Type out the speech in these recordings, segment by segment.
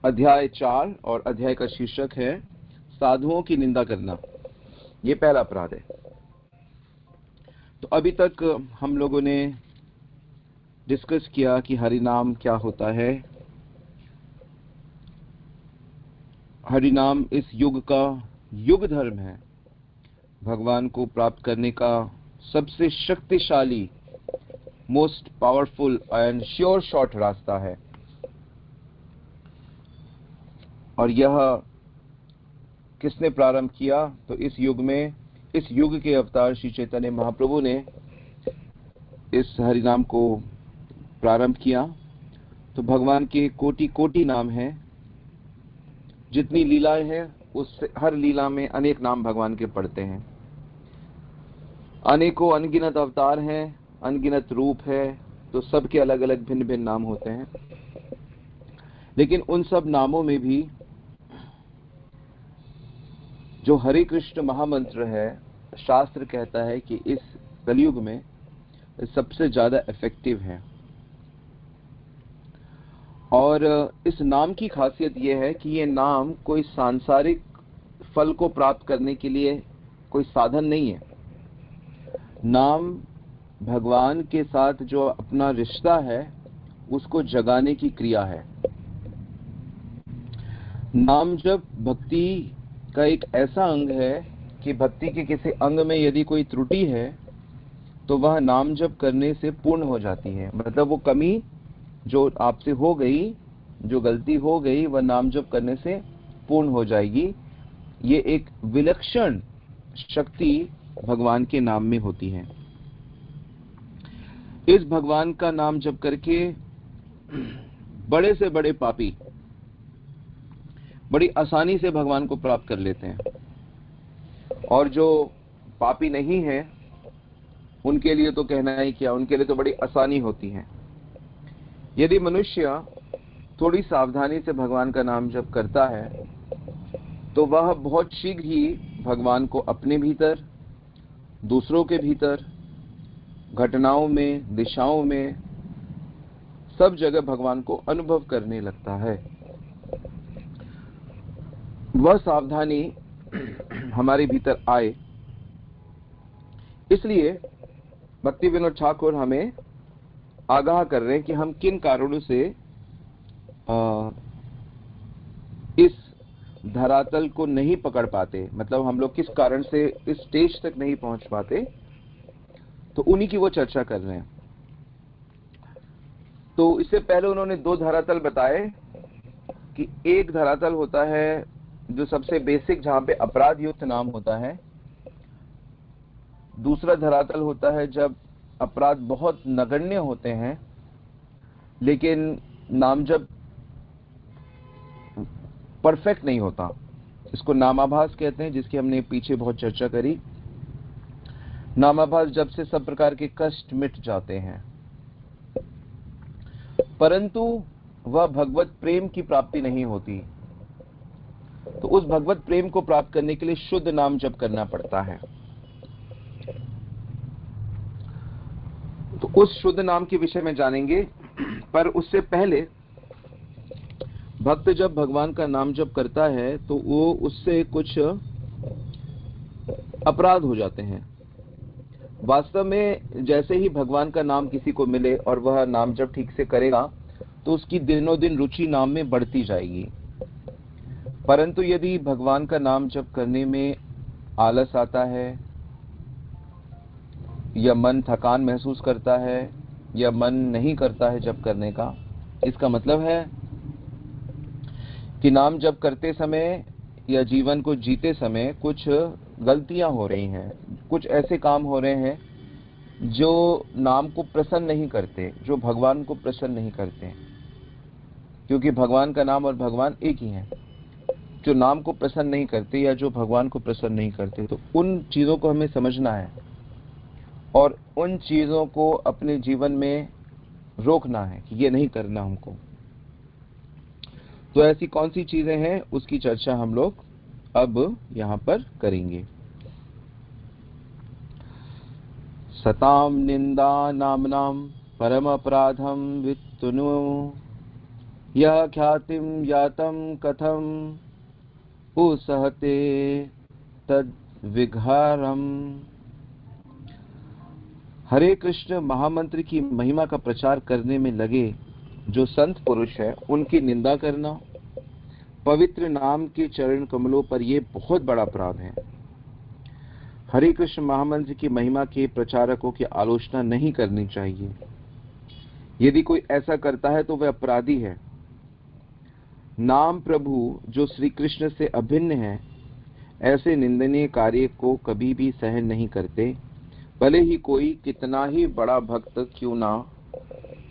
अध्याय 4 और अध्याय का शीर्षक है साधुओं की निंदा करना। ये पहला अपराध है। तो अभी तक हम लोगों ने डिस्कस किया कि हरि नाम क्या होता है। हरि नाम इस युग का युग धर्म है, भगवान को प्राप्त करने का सबसे शक्तिशाली, most powerful and sure shot रास्ता है। और यह किसने प्रारंभ किया? तो इस युग में, इस युग के अवतार श्री चैतन्य महाप्रभु ने इस हरि नाम को प्रारंभ किया। तो भगवान के कोटि कोटि नाम हैं, जितनी लीलाएं हैं उससे हर लीला में अनेक नाम भगवान के पड़ते हैं। अनेकों अनगिनत अवतार हैं, अनगिनत रूप है, तो सबके अलग अलग भिन्न भिन्न नाम होते हैं। लेकिन उन सब नामों में भी जो हरे कृष्ण महामंत्र है, शास्त्र कहता है कि इस कलयुग में सबसे ज्यादा इफेक्टिव है। और इस नाम की खासियत यह है कि ये नाम कोई सांसारिक फल को प्राप्त करने के लिए कोई साधन नहीं है। नाम भगवान के साथ जो अपना रिश्ता है उसको जगाने की क्रिया है। नाम जब भक्ति का एक ऐसा अंग है कि भक्ति के किसी अंग में यदि कोई त्रुटि है तो वह नाम जप करने से पूर्ण हो जाती है। मतलब वो कमी जो आपसे हो गई, जो गलती हो गई, वह नाम जप करने से पूर्ण हो जाएगी। ये एक विलक्षण शक्ति भगवान के नाम में होती है। इस भगवान का नाम जप करके बड़े से बड़े पापी बड़ी आसानी से भगवान को प्राप्त कर लेते हैं, और जो पापी नहीं है उनके लिए तो कहना ही क्या, उनके लिए तो बड़ी आसानी होती है। यदि मनुष्य थोड़ी सावधानी से भगवान का नाम जप करता है तो वह बहुत शीघ्र ही भगवान को अपने भीतर, दूसरों के भीतर, घटनाओं में, दिशाओं में, सब जगह भगवान को अनुभव करने लगता है। वह सावधानी हमारे भीतर आए, इसलिए भक्ति विनोद ठाकुर हमें आगाह कर रहे हैं कि हम किन कारणों से इस धरातल को नहीं पकड़ पाते, मतलब हम लोग किस कारण से इस स्टेज तक नहीं पहुंच पाते, तो उन्हीं की वो चर्चा कर रहे हैं। तो इससे पहले उन्होंने दो धरातल बताए कि एक धरातल होता है जो सबसे बेसिक, जहां पे अपराध युक्त नाम होता है। दूसरा धरातल होता है जब अपराध बहुत नगण्य होते हैं लेकिन नाम जब परफेक्ट नहीं होता। इसको नामाभास कहते हैं, जिसकी हमने पीछे बहुत चर्चा करी। नामाभास जब से सब प्रकार के कष्ट मिट जाते हैं, परंतु वह भगवत प्रेम की प्राप्ति नहीं होती। तो उस भगवत प्रेम को प्राप्त करने के लिए शुद्ध नाम जप करना पड़ता है। तो उस शुद्ध नाम के विषय में जानेंगे, पर उससे पहले भक्त जब भगवान का नाम जप करता है तो वो उससे कुछ अपराध हो जाते हैं। वास्तव में जैसे ही भगवान का नाम किसी को मिले और वह नाम जप ठीक से करेगा तो उसकी दिनों दिन रुचि नाम में बढ़ती जाएगी। परंतु यदि भगवान का नाम जप करने में आलस आता है, या मन थकान महसूस करता है, या मन नहीं करता है जप करने का, इसका मतलब है कि नाम जप करते समय या जीवन को जीते समय कुछ गलतियां हो रही हैं, कुछ ऐसे काम हो रहे हैं जो नाम को प्रसन्न नहीं करते, जो भगवान को प्रसन्न नहीं करते। क्योंकि भगवान का नाम और भगवान एक ही हैं। जो नाम को प्रसन्न नहीं करते या जो भगवान को प्रसन्न नहीं करते, तो उन चीजों को हमें समझना है और उन चीजों को अपने जीवन में रोकना है कि ये नहीं करना हमको। तो ऐसी कौन सी चीजें हैं, उसकी चर्चा हम लोग अब यहां पर करेंगे। सताम निंदा नामनाम परम अपराधम वित्तनु यह ख्यातिम यातम कथम उसहते तद विघारम। हरे कृष्ण महामंत्र की महिमा का प्रचार करने में लगे जो संत पुरुष है उनकी निंदा करना पवित्र नाम के चरण कमलों पर यह बहुत बड़ा अपराध है। हरे कृष्ण महामंत्र की महिमा के प्रचारकों की आलोचना नहीं करनी चाहिए। यदि कोई ऐसा करता है तो वह अपराधी है। नाम प्रभु जो श्री कृष्ण से अभिन्न है ऐसे निंदनीय कार्य को कभी भी सहन नहीं करते, भले ही कोई कितना ही बड़ा भक्त क्यों ना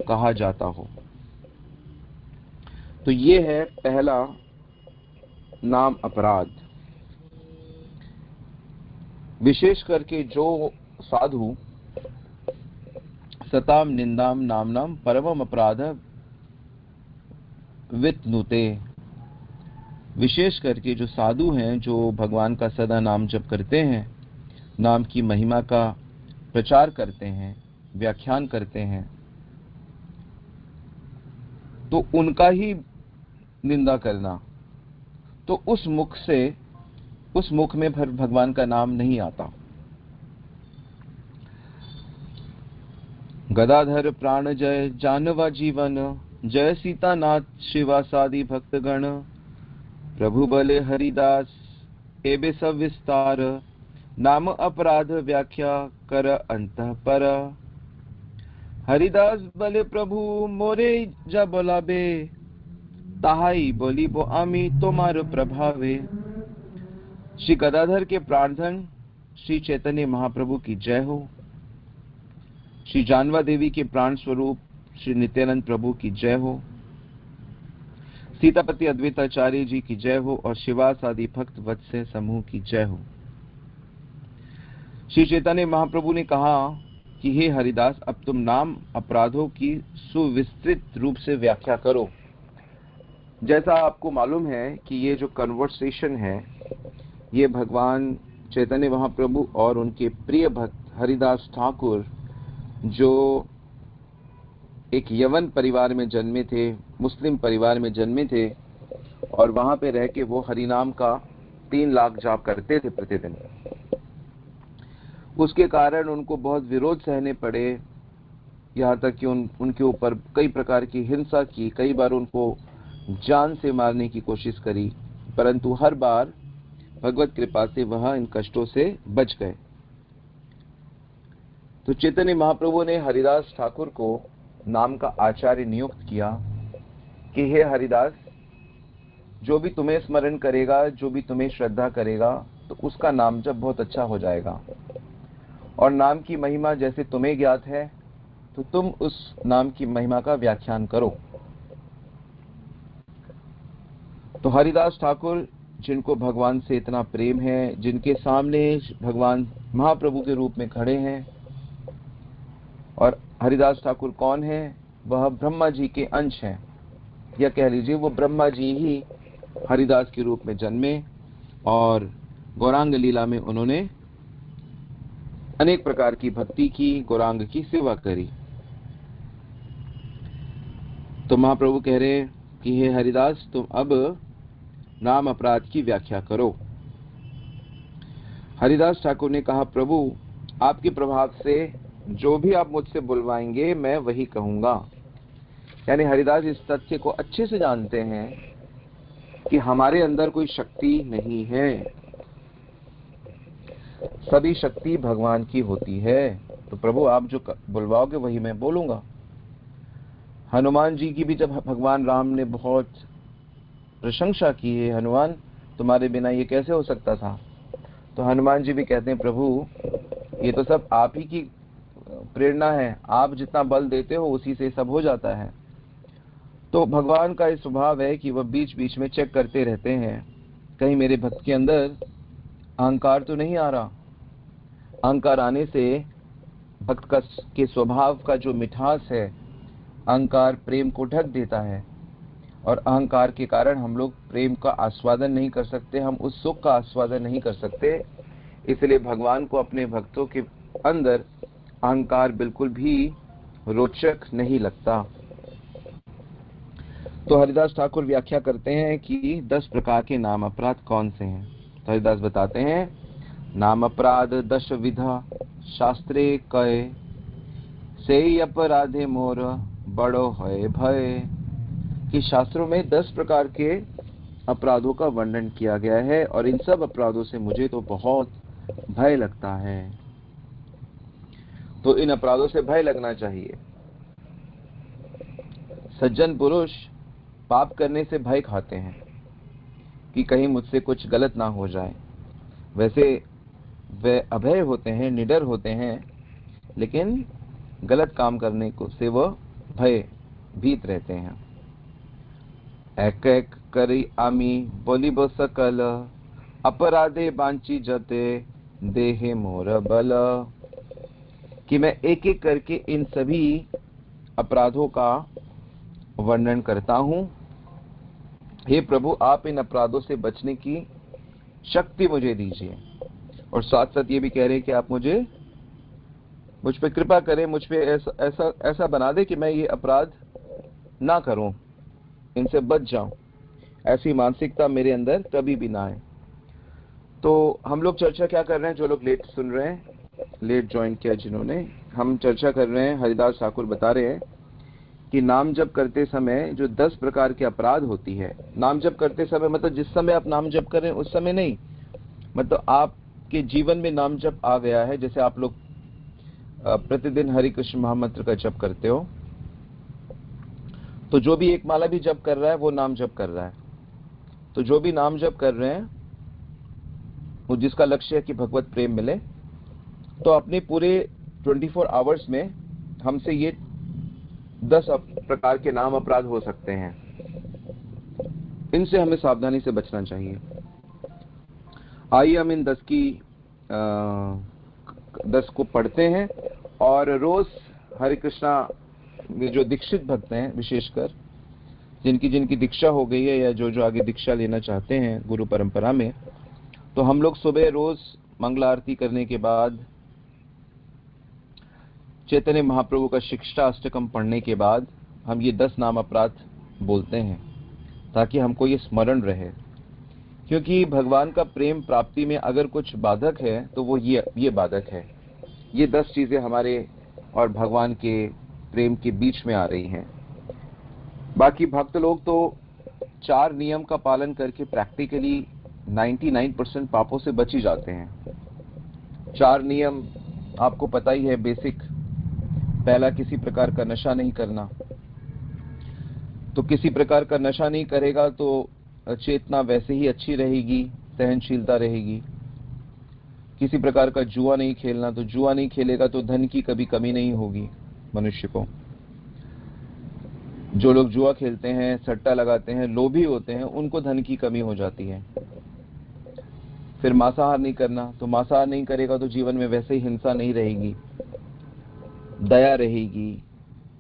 कहा जाता हो। तो ये है पहला नाम अपराध। विशेष करके जो साधु सताम निंदाम नामनाम परमम अपराध वितनुते, विशेष करके जो साधु हैं जो भगवान का सदा नाम जप करते हैं, नाम की महिमा का प्रचार करते हैं, व्याख्यान करते हैं, तो उनका ही निंदा करना, तो उस मुख में भगवान का नाम नहीं आता। गदाधर प्राण जय जानवा जीवन, जय सीतानाथ शिवासादि भक्तगण, प्रभु बले हरिदास एबे सब विस्तार, नाम अपराध व्याख्या कर अंतः पर। हरिदास बले प्रभु मोरे जा बोलाबे, ताहाई बोलिबो आमी तोमार प्रभावे। श्री गदाधर के प्राणधन श्री चैतन्य महाप्रभु की जय हो। श्री जानवा देवी के प्राण स्वरूप श्री नित्यानंद प्रभु की जय हो। सीतापति अद्वैताचार्य जी की जय हो और शिवास आदि भक्त वत्स्य समूह की जय हो। श्री चैतन्य महाप्रभु ने कहा कि हे हरिदास, अब तुम नाम अपराधों की सुविस्तृत रूप से व्याख्या करो। जैसा आपको मालूम है कि ये जो कन्वर्सेशन है ये भगवान चैतन्य महाप्रभु और उनके प्रिय भक्त हरिदास ठाकुर, जो एक यवन परिवार में जन्मे थे, मुस्लिम परिवार में जन्मे थे, और वहां पे रह के वो हरिनाम का 3 लाख जाप करते थे प्रतिदिन। उसके कारण उनको बहुत विरोध सहने पड़े, यहाँ तक कि उनके ऊपर कई प्रकार की हिंसा की, कई बार उनको जान से मारने की कोशिश करी, परंतु हर बार भगवत कृपा से वह इन कष्टों से बच गए। तो चैतन्य महाप्रभु ने हरिदास ठाकुर को नाम का आचार्य नियुक्त किया कि हे हरिदास, जो भी तुम्हें स्मरण करेगा, जो भी तुम्हें श्रद्धा करेगा, तो उसका नाम जब बहुत अच्छा हो जाएगा। और नाम की महिमा जैसे तुम्हें ज्ञात है तो तुम उस नाम की महिमा का व्याख्यान करो। तो हरिदास ठाकुर, जिनको भगवान से इतना प्रेम है, जिनके सामने भगवान महाप्रभु के रूप में खड़े हैं, और हरिदास ठाकुर कौन है? वह ब्रह्मा जी के अंश हैं, या कह लीजिए वो ब्रह्मा जी ही हरिदास के रूप में जन्मे और गौरांग लीला में उन्होंने अनेक प्रकार की भक्ति की, गौरांग की सेवा करी। तो महाप्रभु कह रहे कि हे हरिदास, तुम अब नाम अपराध की व्याख्या करो। हरिदास ठाकुर ने कहा, प्रभु आपके प्रभाव से जो भी आप मुझसे बुलवाएंगे मैं वही कहूंगा। यानी हरिदास इस तथ्य को अच्छे से जानते हैं कि हमारे अंदर कोई शक्ति नहीं है, सभी शक्ति भगवान की होती है। तो प्रभु आप जो बुलवाओगे वही मैं बोलूंगा। हनुमान जी की भी जब भगवान राम ने बहुत प्रशंसा की है, हनुमान तुम्हारे बिना ये कैसे हो सकता था, तो हनुमान जी भी कहते हैं, प्रभु ये तो सब आप ही की प्रेरणा है, आप जितना बल देते हो उसी से सब हो जाता है। तो भगवान का इस स्वभाव है कि वह बीच बीच में चेक करते रहते हैं, कहीं मेरे भक्त के अंदर अहंकार तो नहीं आ रहा। अहंकार आने से भक्त का के स्वभाव का जो मिठास है, अहंकार प्रेम को ढक देता है, और अहंकार के कारण हम लोग प्रेम का आस्वादन नहीं कर सकते, हम उस सुख का आस्वादन नहीं कर सकते। इसलिए भगवान को अपने भक्तों के अंदर अहंकार बिल्कुल भी रोचक नहीं लगता। तो हरिदास ठाकुर व्याख्या करते हैं कि 10 प्रकार के नाम अपराध कौन से हैं। तो हरिदास बताते हैं, नाम अपराध 10 विधा शास्त्रे कहे, से अपराधे मोर बड़ो है भय। कि शास्त्रों में 10 प्रकार के अपराधों का वर्णन किया गया है और इन सब अपराधों से मुझे तो बहुत भय लगता है। तो इन अपराधों से भय लगना चाहिए। सज्जन पुरुष पाप करने से भय खाते हैं कि कहीं मुझसे कुछ गलत ना हो जाए। वैसे वे अभय होते हैं, निडर होते हैं, लेकिन गलत काम करने को से वह भय भीत रहते हैं। एक एक करी आमी बोलिब सकल, अपराधे बांची जते देहे मोर बल। कि मैं एक एक करके इन सभी अपराधों का वर्णन करता हूं। हे प्रभु, आप इन अपराधों से बचने की शक्ति मुझे दीजिए। और साथ साथ ये भी कह रहे हैं कि आप मुझ पे कृपा करें, मुझ पे ऐसा बना दे कि मैं ये अपराध ना करूं, इनसे बच जाऊं। ऐसी मानसिकता मेरे अंदर कभी भी ना आए। तो हम लोग चर्चा क्या कर रहे हैं, जो लोग लेट सुन रहे हैं, लेट ज्वाइन किया जिन्होंने, हम चर्चा कर रहे हैं, हरिदास ठाकुर बता रहे हैं कि नाम जप करते समय जो 10 प्रकार के अपराध होती है। नाम जप करते समय मतलब जिस समय आप नाम जप कर रहे हैं उस समय नहीं, मतलब आपके जीवन में नाम जप आ गया है। जैसे आप लोग प्रतिदिन हरि कृष्ण महामंत्र का जप करते हो, तो जो भी एक माला भी जप कर रहा है वो नाम जप कर रहा है। तो जो भी नाम जप कर रहे हैं वो जिसका लक्ष्य है कि भगवत प्रेम मिले, तो अपने पूरे 24 आवर्स में हमसे ये 10 प्रकार के नाम अपराध हो सकते हैं। इनसे हमें सावधानी से बचना चाहिए। आइए हम इन 10 को पढ़ते हैं और रोज हरे कृष्णा में जो दीक्षित भक्त हैं, विशेषकर जिनकी दीक्षा हो गई है या जो आगे दीक्षा लेना चाहते हैं गुरु परंपरा में, तो हम लोग सुबह रोज मंगल आरती करने के बाद, चैतन्य महाप्रभु का शिक्षाष्टकम पढ़ने के बाद हम ये 10 नाम अपराध बोलते हैं, ताकि हमको ये स्मरण रहे। क्योंकि भगवान का प्रेम प्राप्ति में अगर कुछ बाधक है तो वो ये बाधक है। ये 10 चीजें हमारे और भगवान के प्रेम के बीच में आ रही हैं। बाकी भक्त लोग तो 4 नियम का पालन करके प्रैक्टिकली 99% पापों से बच ही जाते हैं। 4 नियम आपको पता ही है, बेसिक। पहला, किसी प्रकार का नशा नहीं करना। तो किसी प्रकार का नशा नहीं करेगा तो चेतना वैसे ही अच्छी रहेगी, सहनशीलता रहेगी। किसी प्रकार का जुआ नहीं खेलना, तो जुआ नहीं खेलेगा तो धन की कभी कमी नहीं होगी मनुष्य को। जो लोग जुआ खेलते हैं, सट्टा लगाते हैं, लोभी होते हैं, उनको धन की कमी हो जाती है। फिर मांसाहार नहीं करना, तो मांसाहार नहीं करेगा तो जीवन में वैसे ही हिंसा नहीं रहेगी, दया रहेगी,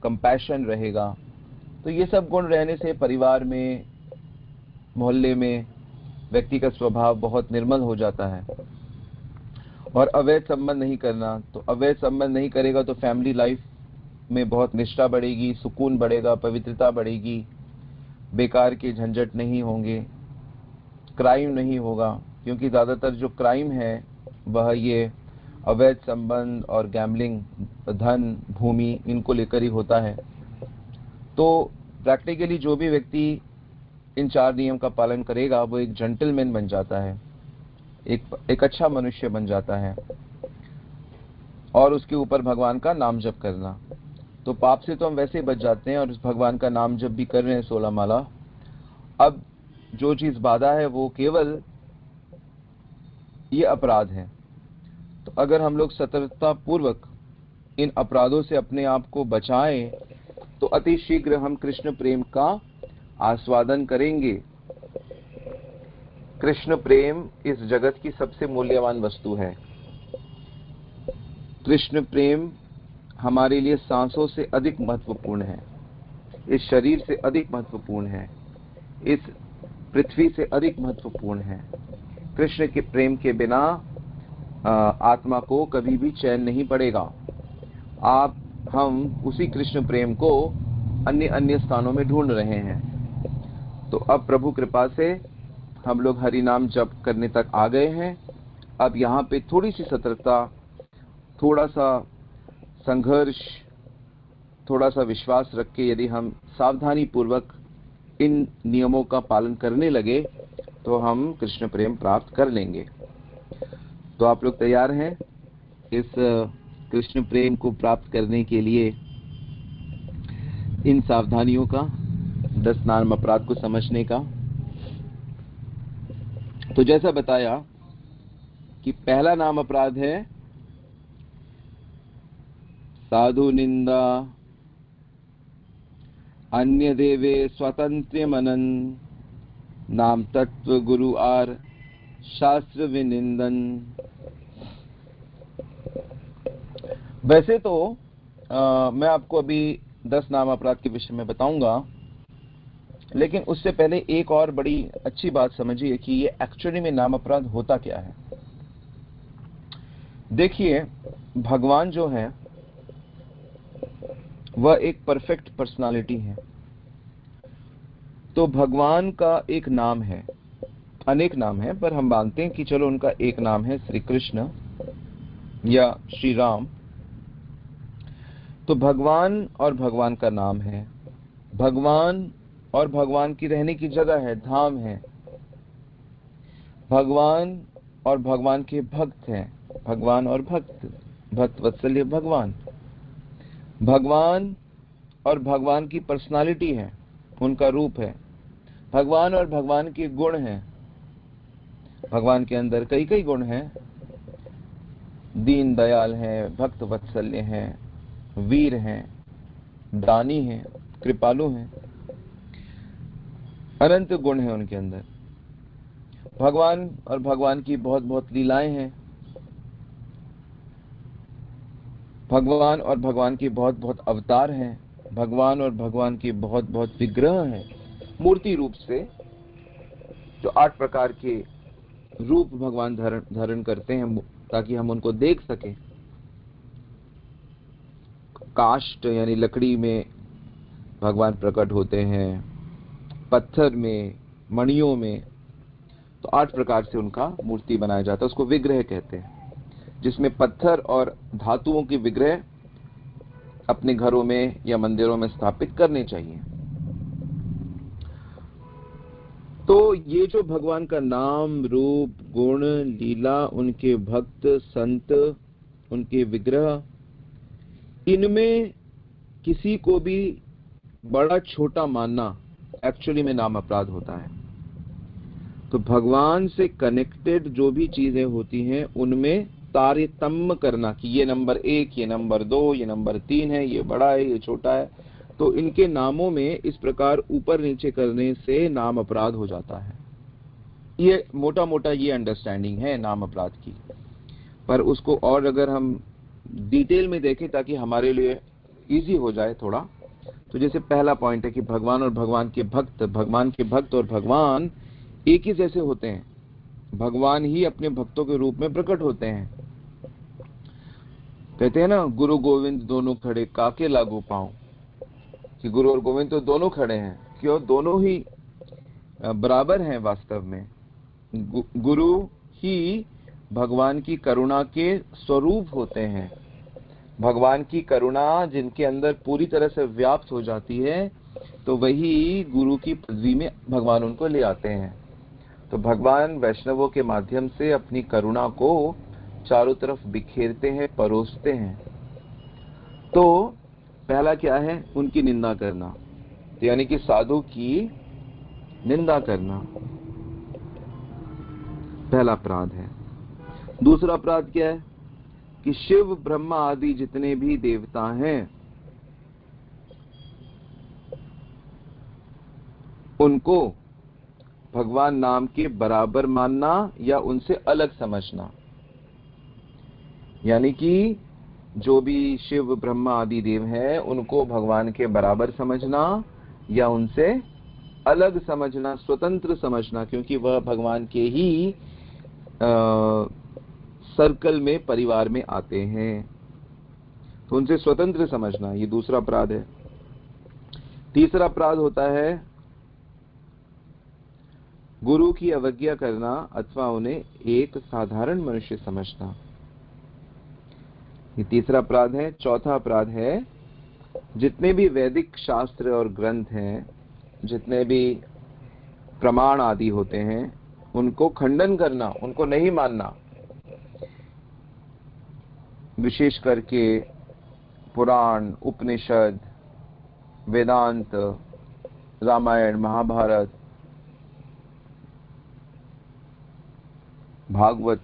कंपैशन रहेगा। तो ये सब गुण रहने से परिवार में, मोहल्ले में व्यक्ति का स्वभाव बहुत निर्मल हो जाता है। और अवैध संबंध नहीं करना, तो अवैध संबंध नहीं करेगा तो फैमिली लाइफ में बहुत निष्ठा बढ़ेगी, सुकून बढ़ेगा, पवित्रता बढ़ेगी, बेकार के झंझट नहीं होंगे, क्राइम नहीं होगा। क्योंकि ज्यादातर जो क्राइम है वह ये अवैध संबंध और गैम्बलिंग, धन, भूमि, इनको लेकर ही होता है। तो प्रैक्टिकली जो भी व्यक्ति इन 4 नियम का पालन करेगा वो एक जेंटलमैन बन जाता है, एक अच्छा मनुष्य बन जाता है। और उसके ऊपर भगवान का नाम जप करना, तो पाप से तो हम वैसे ही बच जाते हैं और उस भगवान का नाम जप भी कर रहे हैं 16 माला। अब जो चीज बाधा है वो केवल ये अपराध है। तो अगर हम लोग सतर्कता पूर्वक इन अपराधों से अपने आप को बचाएं तो अति शीघ्र हम कृष्ण प्रेम का आस्वादन करेंगे। कृष्ण प्रेम इस जगत की सबसे मूल्यवान वस्तु है। कृष्ण प्रेम हमारे लिए सांसों से अधिक महत्वपूर्ण है, इस शरीर से अधिक महत्वपूर्ण है, इस पृथ्वी से अधिक महत्वपूर्ण है। कृष्ण के प्रेम के बिना आत्मा को कभी भी चैन नहीं पड़ेगा। हम उसी कृष्ण प्रेम को अन्य स्थानों में ढूंढ रहे हैं। तो अब प्रभु कृपा से हम लोग हरि नाम जप करने तक आ गए हैं। अब यहाँ पे थोड़ी सी सतर्कता, थोड़ा सा संघर्ष, थोड़ा सा विश्वास रख के यदि हम सावधानी पूर्वक इन नियमों का पालन करने लगे तो हम कृष्ण प्रेम प्राप्त कर लेंगे। तो आप लोग तैयार हैं इस कृष्ण प्रेम को प्राप्त करने के लिए इन सावधानियों का, 10 नाम अपराध को समझने का? तो जैसा बताया कि पहला नाम अपराध है साधु निंदा, अन्य देवे स्वतंत्र मनन, नाम तत्व गुरु आर शास्त्र विनिंदन। वैसे तो मैं आपको अभी 10 नाम अपराध के विषय में बताऊंगा, लेकिन उससे पहले एक और बड़ी अच्छी बात समझिए कि ये एक्चुअली में नाम अपराध होता क्या है। देखिए, भगवान जो है वह एक परफेक्ट पर्सनालिटी है। तो भगवान का एक नाम है, अनेक नाम है, पर हम मानते हैं कि चलो उनका एक नाम है श्री कृष्ण या श्री राम। तो भगवान और भगवान का नाम है, भगवान और भगवान की रहने की जगह है, धाम है, भगवान और भगवान के भक्त हैं, भगवान और भक्त, भक्त वत्सल्य भगवान, भगवान और भगवान की पर्सनालिटी है, उनका रूप है, भगवान और भगवान के गुण हैं। भगवान के अंदर कई कई गुण हैं, दीन दयाल हैं, भक्त वत्सल्य हैं, वीर हैं, दानी हैं, कृपालु हैं, अनंत गुण हैं उनके अंदर। भगवान और भगवान की बहुत बहुत लीलाएं हैं, भगवान और भगवान के बहुत बहुत अवतार हैं, भगवान और भगवान के बहुत बहुत विग्रह हैं, मूर्ति रूप से जो 8 प्रकार के रूप भगवान धारण करते हैं ताकि हम उनको देख सकें। काष्ठ यानी लकड़ी में भगवान प्रकट होते हैं, पत्थर में, मणियों में, तो 8 प्रकार से उनका मूर्ति बनाया जाता है, उसको विग्रह कहते हैं, जिसमें पत्थर और धातुओं की विग्रह अपने घरों में या मंदिरों में स्थापित करने चाहिए। तो ये जो भगवान का नाम, रूप, गुण, लीला, उनके भक्त, संत, उनके विग्रह, इनमें किसी को भी बड़ा छोटा मानना एक्चुअली में नाम अपराध होता है। तो भगवान से कनेक्टेड जो भी चीजें होती हैं उनमें तारतम्य करना कि ये नंबर 1, ये नंबर 2, ये नंबर 3 है, ये बड़ा है, ये छोटा है, तो इनके नामों में इस प्रकार ऊपर नीचे करने से नाम अपराध हो जाता है। ये मोटा मोटा ये अंडरस्टैंडिंग है नाम अपराध की, पर उसको और अगर हम डिटेल में देखें ताकि हमारे लिए इजी हो जाए थोड़ा, तो जैसे पहला पॉइंट है कि भगवान और भगवान के भक्त, भगवान के भक्त और भगवान एक ही जैसे होते हैं, भगवान ही अपने भक्तों के रूप में प्रकट होते हैं। कहते हैं ना, गुरु गोविंद दोनों खड़े काके लागू पाऊं, कि गुरु और गोविंद तो दोनों खड़े हैं, क्यों? दोनों ही बराबर हैं वास्तव में। गुरु ही भगवान की करुणा के स्वरूप होते हैं। भगवान की करुणा जिनके अंदर पूरी तरह से व्याप्त हो जाती है, तो वही गुरु की पदवी में भगवान उनको ले आते हैं। तो भगवान वैष्णवों के माध्यम से अपनी करुणा को चारों तरफ बिखेरते हैं, परोसते हैं। तो पहला क्या है? उनकी निंदा करना, यानी कि साधु की निंदा करना पहला अपराध है। दूसरा अपराध क्या है? कि शिव, ब्रह्मा आदि जितने भी देवता हैं उनको भगवान नाम के बराबर मानना या उनसे अलग समझना, यानी कि जो भी शिव, ब्रह्मा आदि देव हैं उनको भगवान के बराबर समझना या उनसे अलग समझना, स्वतंत्र समझना, क्योंकि वह भगवान के ही सर्कल में, परिवार में आते हैं, तो उनसे स्वतंत्र समझना, ये दूसरा अपराध है। तीसरा अपराध होता है गुरु की अवज्ञा करना अथवा उन्हें एक साधारण मनुष्य समझना, ये तीसरा अपराध है। चौथा अपराध है जितने भी वैदिक शास्त्र और ग्रंथ हैं, जितने भी प्रमाण आदि होते हैं, उनको खंडन करना, उनको नहीं मानना। विशेष करके पुराण, उपनिषद, वेदांत, रामायण, महाभारत, भागवत,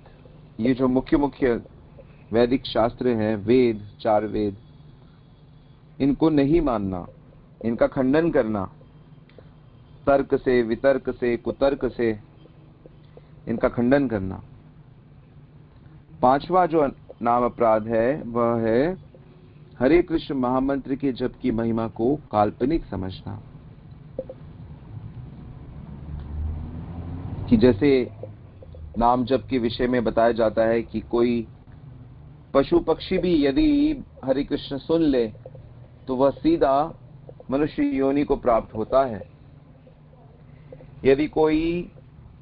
ये जो मुख्य मुख्य वैदिक शास्त्र हैं, वेद, 4 वेद, इनको नहीं मानना, इनका खंडन करना, तर्क से, वितर्क से, कुतर्क से इनका खंडन करना। पांचवा जो नाम अपराध है वह है हरे कृष्ण महामंत्र के जप की महिमा को काल्पनिक समझना, कि जैसे नाम जप के विषय में बताया जाता है कि कोई पशु पक्षी भी यदि हरे कृष्ण सुन ले तो वह सीधा मनुष्य योनि को प्राप्त होता है। यदि कोई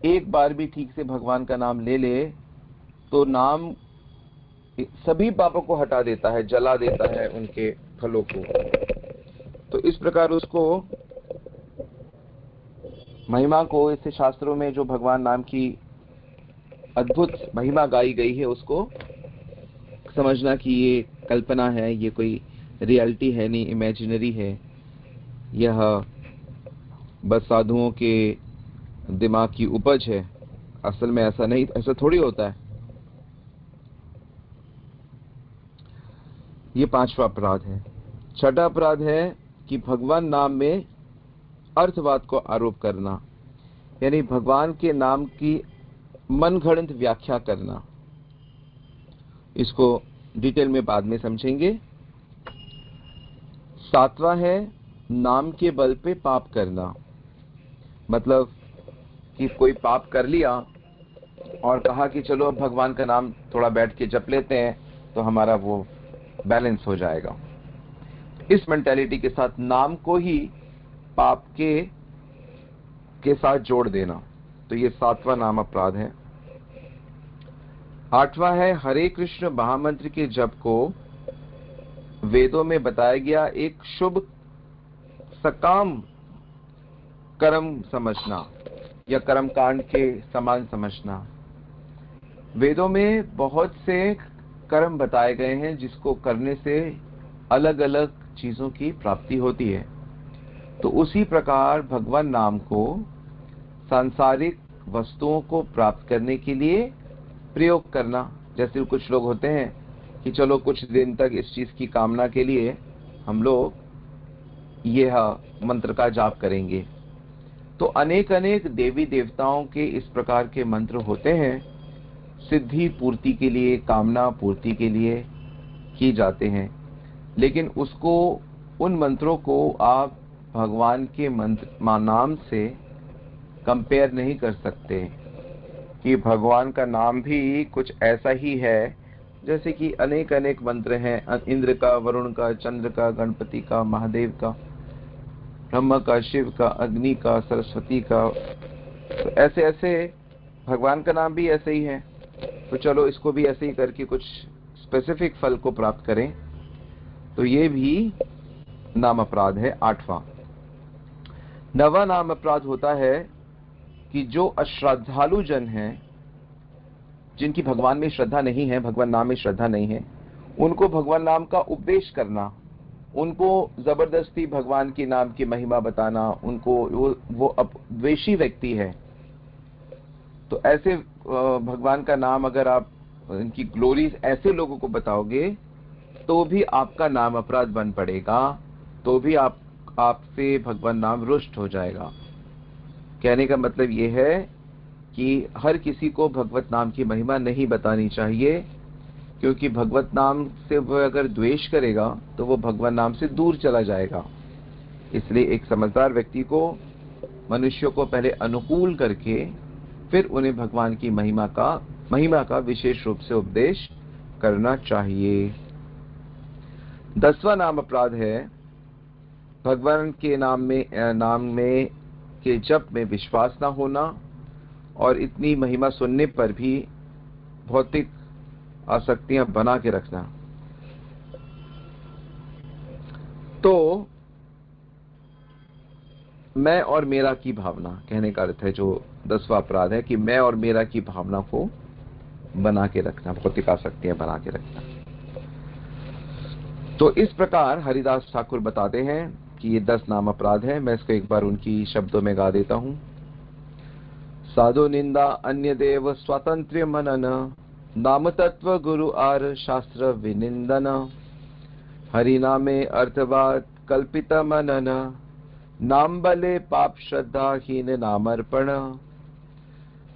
एक बार भी ठीक से भगवान का नाम ले ले तो नाम सभी पापों को हटा देता है, जला देता है उनके फलों को। तो इस प्रकार उसको महिमा को, इससे शास्त्रों में जो भगवान नाम की अद्भुत महिमा गाई गई है उसको समझना कि ये कल्पना है, ये कोई रियलिटी है नहीं, इमेजिनरी है, यह बस साधुओं के दिमाग की उपज है। असल में ऐसा नहीं, ऐसा थोड़ी होता है। ये पांचवा अपराध है। छठा अपराध है कि भगवान नाम में अर्थवाद को आरोप करना, यानी भगवान के नाम की मनगढ़ंत व्याख्या करना। इसको डिटेल में बाद में समझेंगे। सातवां है नाम के बल पे पाप करना, मतलब कि कोई पाप कर लिया और कहा कि चलो अब भगवान का नाम थोड़ा बैठ के जप लेते हैं तो हमारा वो बैलेंस हो जाएगा। इस मेंटालिटी के साथ नाम को ही पाप के साथ जोड़ देना, तो ये सातवां नाम अपराध है। आठवां है हरे कृष्ण महामंत्र के जप को वेदों में बताया गया एक शुभ सकाम कर्म समझना या कर्म कांड के समान समझना। वेदों में बहुत से कर्म बताए गए हैं जिसको करने से अलग अलग चीजों की प्राप्ति होती है। तो उसी प्रकार भगवान नाम को सांसारिक वस्तुओं को प्राप्त करने के लिए प्रयोग करना। जैसे कुछ लोग होते हैं कि चलो कुछ दिन तक इस चीज की कामना के लिए हम लोग यह मंत्र का जाप करेंगे। तो अनेक अनेक देवी देवताओं के इस प्रकार के मंत्र होते हैं, सिद्धि पूर्ति के लिए, कामना पूर्ति के लिए की जाते हैं। लेकिन उसको, उन मंत्रों को आप भगवान के मंत्र नाम से कंपेयर नहीं कर सकते कि भगवान का नाम भी कुछ ऐसा ही है जैसे कि अनेक अनेक मंत्र हैं, इंद्र का, वरुण का, चंद्र का, गणपति का, महादेव का, ब्रह्मा का, शिव का, अग्नि का, सरस्वती का। तो ऐसे ऐसे भगवान का नाम भी ऐसे ही है। तो चलो इसको भी ऐसे ही करके कुछ स्पेसिफिक फल को प्राप्त करें। तो ये भी नाम अपराध है, आठवां। नवां नाम अपराध होता है कि जो अश्रद्धालु जन हैं, जिनकी भगवान में श्रद्धा नहीं है, भगवान नाम में श्रद्धा नहीं है, उनको भगवान नाम का उपदेश करना, उनको जबरदस्ती भगवान के नाम की महिमा बताना। उनको वो अपद्वेषी व्यक्ति है। तो ऐसे भगवान का नाम अगर आप इनकी ग्लोरीज ऐसे लोगों को बताओगे तो भी आपका नाम अपराध बन पड़ेगा, तो भी आपसे भगवान नाम रुष्ट हो जाएगा। कहने का मतलब ये है कि हर किसी को भगवत नाम की महिमा नहीं बतानी चाहिए, क्योंकि भगवत नाम से वह अगर द्वेष करेगा तो वो भगवान नाम से दूर चला जाएगा। इसलिए एक समझदार व्यक्ति को मनुष्यों को पहले अनुकूल करके फिर उन्हें भगवान की महिमा का विशेष रूप से उपदेश करना चाहिए। 10वां नाम अपराध है भगवान के नाम में के जप में विश्वास न होना और इतनी महिमा सुनने पर भी भौतिक आसक्तियां बना के रखना। तो मैं और मेरा की भावना कहने का अर्थ है, जो 10वां अपराध है कि मैं और मेरा की भावना को बना के रखना, भौतिक आसक्तियां बना के रखना। तो इस प्रकार हरिदास ठाकुर बताते हैं कि ये 10 नाम अपराध है। मैं इसको एक बार उनकी शब्दों में गा देता हूं। साधु निंदा अन्य देव स्वातंत्र्य मनन, नाम तत्व गुरु आर शास्त्र विनिंदन, हरि नामे अर्थवाद कल्पित मनन, नाम बले पाप श्रद्धाहीन नामर्पण,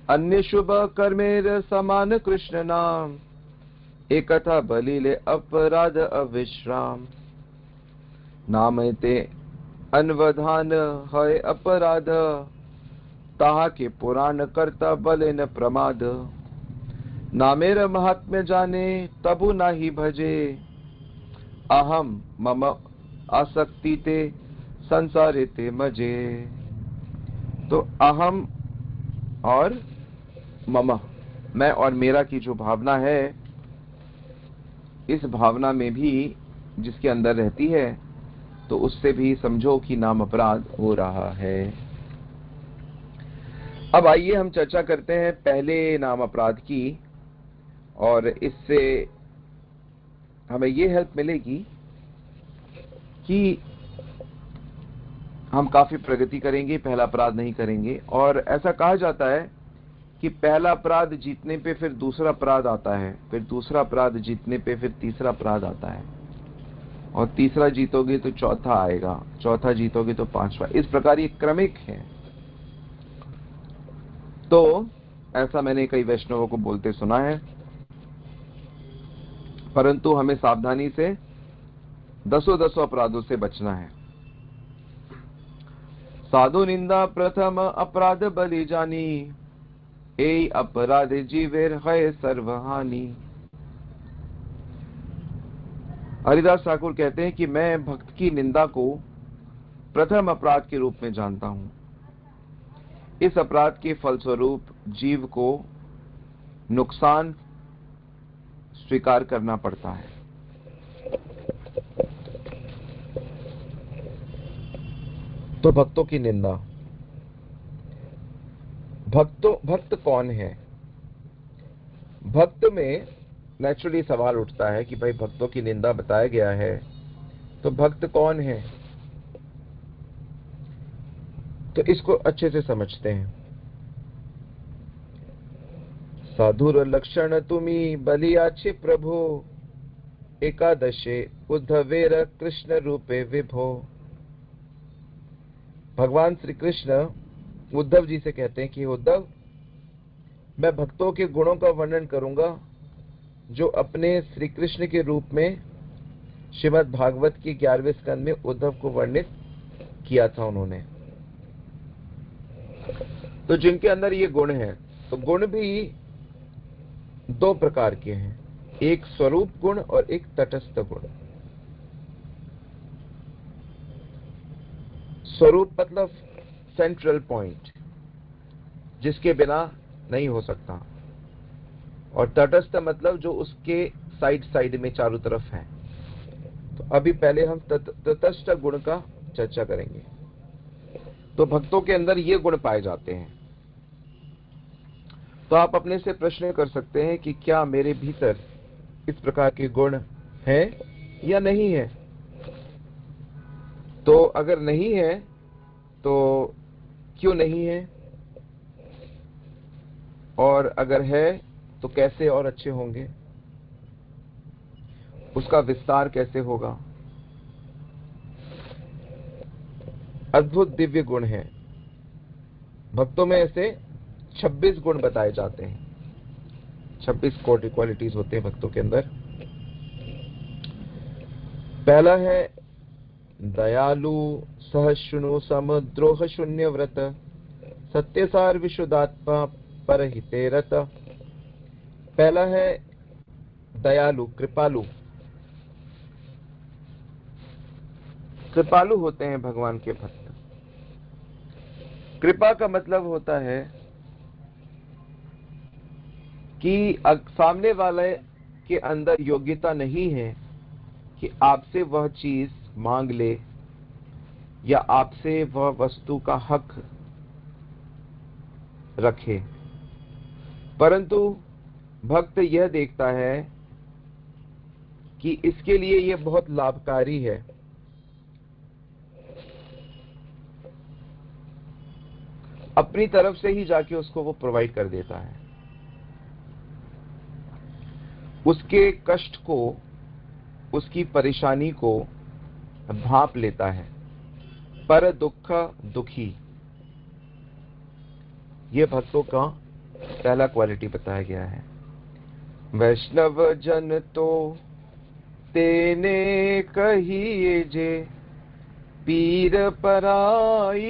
अन्य शुभ कर्मेर समान कृष्ण नाम, एकथा बलिले अपराध अविश्राम, नाम ते अनवधान है अपराध, ताहा के पुराण करता बले न प्रमाद, नामेर महात्म्य जाने तबु नाही भजे, अहम मम आसक्ति ते संसारे ते मजे। तो अहम और मम, मैं और मेरा की जो भावना है, इस भावना में भी जिसके अंदर रहती है, तो उससे भी समझो कि नाम अपराध हो रहा है। अब आइए हम चर्चा करते हैं पहले नाम अपराध की, और इससे हमें ये हेल्प मिलेगी कि हम काफी प्रगति करेंगे, पहला अपराध नहीं करेंगे। और ऐसा कहा जाता है कि पहला अपराध जीतने पे फिर दूसरा अपराध आता है, फिर दूसरा अपराध जीतने पे फिर तीसरा अपराध आता है, और तीसरा जीतोगे तो चौथा आएगा, चौथा जीतोगे तो पांचवा। इस प्रकार ये क्रमिक है। तो ऐसा मैंने कई वैष्णवों को बोलते सुना है, परंतु हमें सावधानी से 10 अपराधों से बचना है। साधु निंदा प्रथम अपराध बलि जानी, ए अपराध जीवेर है सर्वहानि। हरिदास ठाकुर कहते हैं कि मैं भक्त की निंदा को प्रथम अपराध के रूप में जानता हूं। इस अपराध के फलस्वरूप जीव को नुकसान स्वीकार करना पड़ता है। तो भक्तों की निंदा, भक्त कौन है? भक्त में नेचुरली सवाल उठता है कि भाई भक्तों की निंदा बताया गया है, तो भक्त कौन है? तो इसको अच्छे से समझते हैं। साधुर लक्षण तुम्ही बलियाचे प्रभो, एकादशे उद्धवेर कृष्ण रूपे विभो। भगवान श्री कृष्ण उद्धव जी से कहते हैं कि उद्धव, मैं भक्तों के गुणों का वर्णन करूंगा जो अपने श्री कृष्ण के रूप में श्रीमद् भागवत के 11वें स्कंद में उद्धव को वर्णित किया था उन्होंने। तो जिनके अंदर ये गुण है, तो गुण भी 2 प्रकार के हैं, एक स्वरूप गुण और एक तटस्थ गुण। स्वरूप मतलब सेंट्रल पॉइंट, जिसके बिना नहीं हो सकता, और तटस्थ मतलब जो उसके साइड साइड में चारों तरफ है। तो अभी पहले हम तटस्थ गुण का चर्चा करेंगे। तो भक्तों के अंदर ये गुण पाए जाते हैं। तो आप अपने से प्रश्न कर सकते हैं कि क्या मेरे भीतर इस प्रकार के गुण हैं या नहीं है? तो अगर नहीं है तो क्यों नहीं है, और अगर है तो कैसे और अच्छे होंगे, उसका विस्तार कैसे होगा? अद्भुत दिव्य गुण है भक्तों में। ऐसे 26 गुण बताए जाते हैं, 26 क्वालिटीज होते हैं भक्तों के अंदर। पहला है दयालु, सहशृणु, समद्रोह शून्य व्रत, सत्यसार विशुद्धात्मा परहिते रत। पहला है दयालु, कृपालु। कृपालु होते हैं भगवान के भक्त। कृपा का मतलब होता है कि सामने वाले के अंदर योग्यता नहीं है कि आपसे वह चीज मांग ले या आपसे वह वस्तु का हक रखे, परंतु भक्त यह देखता है कि इसके लिए यह बहुत लाभकारी है, अपनी तरफ से ही जाके उसको वो प्रोवाइड कर देता है, उसके कष्ट को, उसकी परेशानी को भांप लेता है। पर दुख दुखी, ये भक्तों का पहला क्वालिटी बताया गया है। वैष्णव जन तो तेने कहिए जे, पीर पराई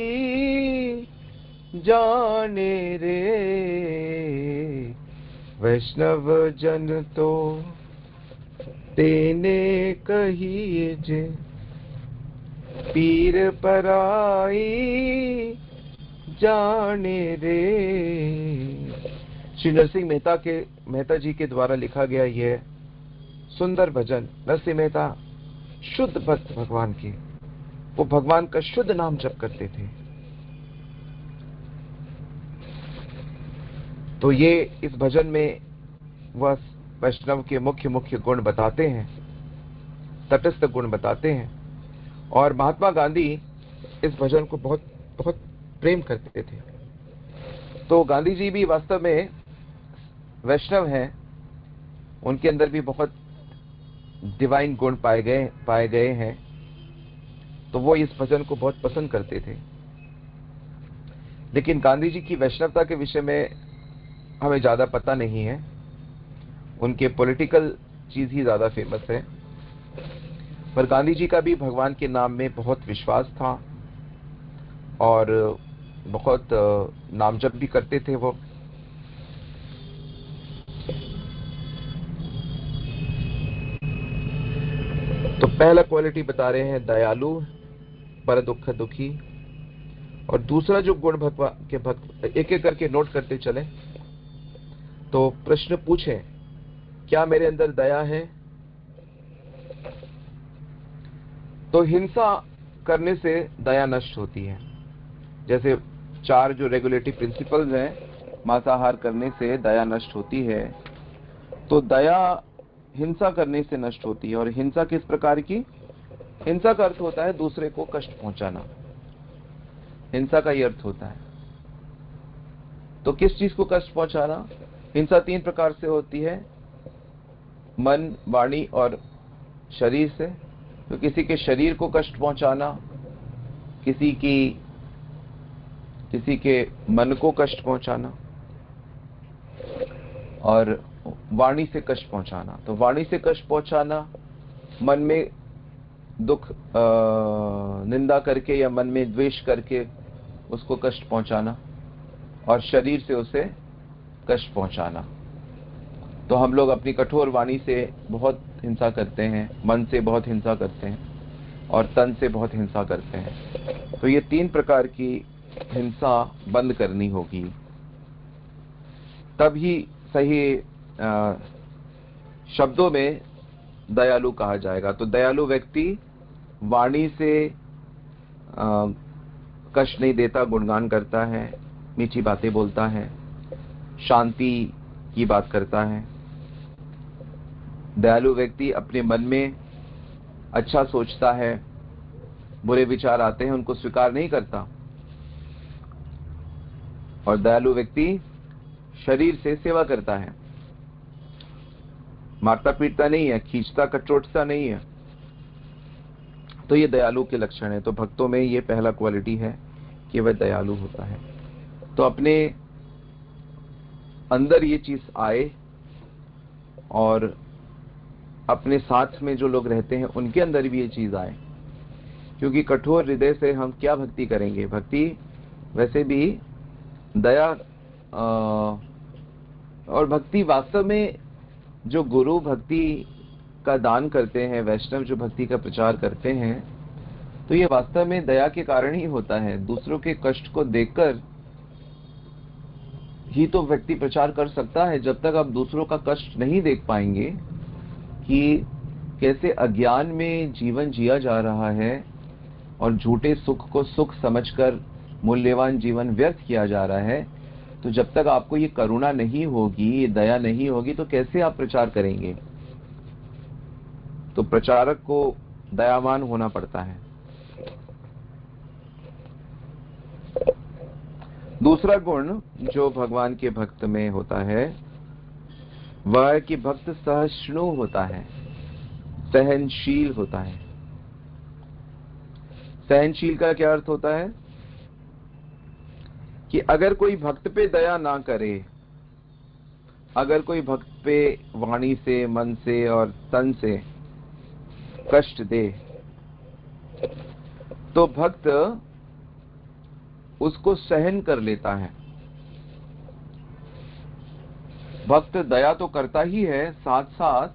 जाने रे। वैष्णव जन तो तेने कहिए जे, पीर पराई जाने रे। श्री नरसिंह मेहता जी के द्वारा लिखा गया यह सुंदर भजन। नरसिंह मेहता शुद्ध भक्त भगवान के, वो भगवान का शुद्ध नाम जप करते थे। तो ये इस भजन में वह वैष्णव के मुख्य मुख्य गुण बताते हैं, तटस्थ गुण बताते हैं। और महात्मा गांधी इस भजन को बहुत बहुत प्रेम करते थे। तो गांधी जी भी वास्तव में वैष्णव हैं, उनके अंदर भी बहुत डिवाइन गुण पाए गए हैं, तो वो इस भजन को बहुत पसंद करते थे। लेकिन गांधी जी की वैष्णवता के विषय में हमें ज्यादा पता नहीं है, उनके पॉलिटिकल चीज ही ज्यादा फेमस है। पर गांधी जी का भी भगवान के नाम में बहुत विश्वास था और बहुत नाम जप भी करते थे वो। तो पहला क्वालिटी बता रहे हैं दयालु, पर दुख दुखी। और दूसरा जो गुण भगवान के भक्त एक एक करके नोट करते चले। तो प्रश्न पूछें, क्या मेरे अंदर दया है? तो हिंसा करने से दया नष्ट होती है। जैसे 4 जो रेगुलेटरी प्रिंसिपल्स हैं, मांसाहार करने से दया नष्ट होती है। तो दया हिंसा करने से नष्ट होती है। और हिंसा किस प्रकार की? हिंसा का अर्थ होता है दूसरे को कष्ट पहुंचाना, हिंसा का ये अर्थ होता है। तो किस चीज को कष्ट पहुंचाना? हिंसा 3 प्रकार से होती है, मन, वाणी और शरीर से। तो किसी के शरीर को कष्ट पहुंचाना, किसी के मन को कष्ट पहुंचाना, और वाणी से कष्ट पहुंचाना। तो वाणी से कष्ट पहुंचाना, मन में दुख निंदा करके या मन में द्वेष करके उसको कष्ट पहुंचाना, और शरीर से उसे कष्ट पहुंचाना। तो हम लोग अपनी कठोर वाणी से बहुत हिंसा करते हैं, मन से बहुत हिंसा करते हैं, और तन से बहुत हिंसा करते हैं। तो ये 3 प्रकार की हिंसा बंद करनी होगी, तभी सही शब्दों में दयालु कहा जाएगा। तो दयालु व्यक्ति वाणी से कष्ट नहीं देता, गुणगान करता है, मीठी बातें बोलता है, शांति की बात करता है। दयालु व्यक्ति अपने मन में अच्छा सोचता है, बुरे विचार आते हैं उनको स्वीकार नहीं करता। और दयालु व्यक्ति शरीर से सेवा करता है, मारता पीटता नहीं है, खींचता कचोटता नहीं है। तो ये दयालु के लक्षण है। तो भक्तों में ये पहला क्वालिटी है कि वह दयालु होता है। तो अपने अंदर ये चीज आए और अपने साथ में जो लोग रहते हैं उनके अंदर भी ये चीज आए, क्योंकि कठोर हृदय से हम क्या भक्ति करेंगे? भक्ति वैसे भी दया और भक्ति वास्तव में जो गुरु भक्ति का दान करते हैं, वैष्णव जो भक्ति का प्रचार करते हैं, तो ये वास्तव में दया के कारण ही होता है। दूसरों के कष्ट को देखकर ही तो व्यक्ति प्रचार कर सकता है। जब तक आप दूसरों का कष्ट नहीं देख पाएंगे कि कैसे अज्ञान में जीवन जिया जा रहा है और झूठे सुख को सुख समझकर मूल्यवान जीवन व्यर्थ किया जा रहा है, तो जब तक आपको ये करुणा नहीं होगी, ये दया नहीं होगी, तो कैसे आप प्रचार करेंगे? तो प्रचारक को दयावान होना पड़ता है। दूसरा गुण जो भगवान के भक्त में होता है वह है कि भक्त सहिष्णु होता है, सहनशील होता है। सहनशील का क्या अर्थ होता है कि अगर कोई भक्त पे दया ना करे, अगर कोई भक्त पे वाणी से, मन से और तन से कष्ट दे, तो भक्त उसको सहन कर लेता है। भक्त दया तो करता ही है, साथ साथ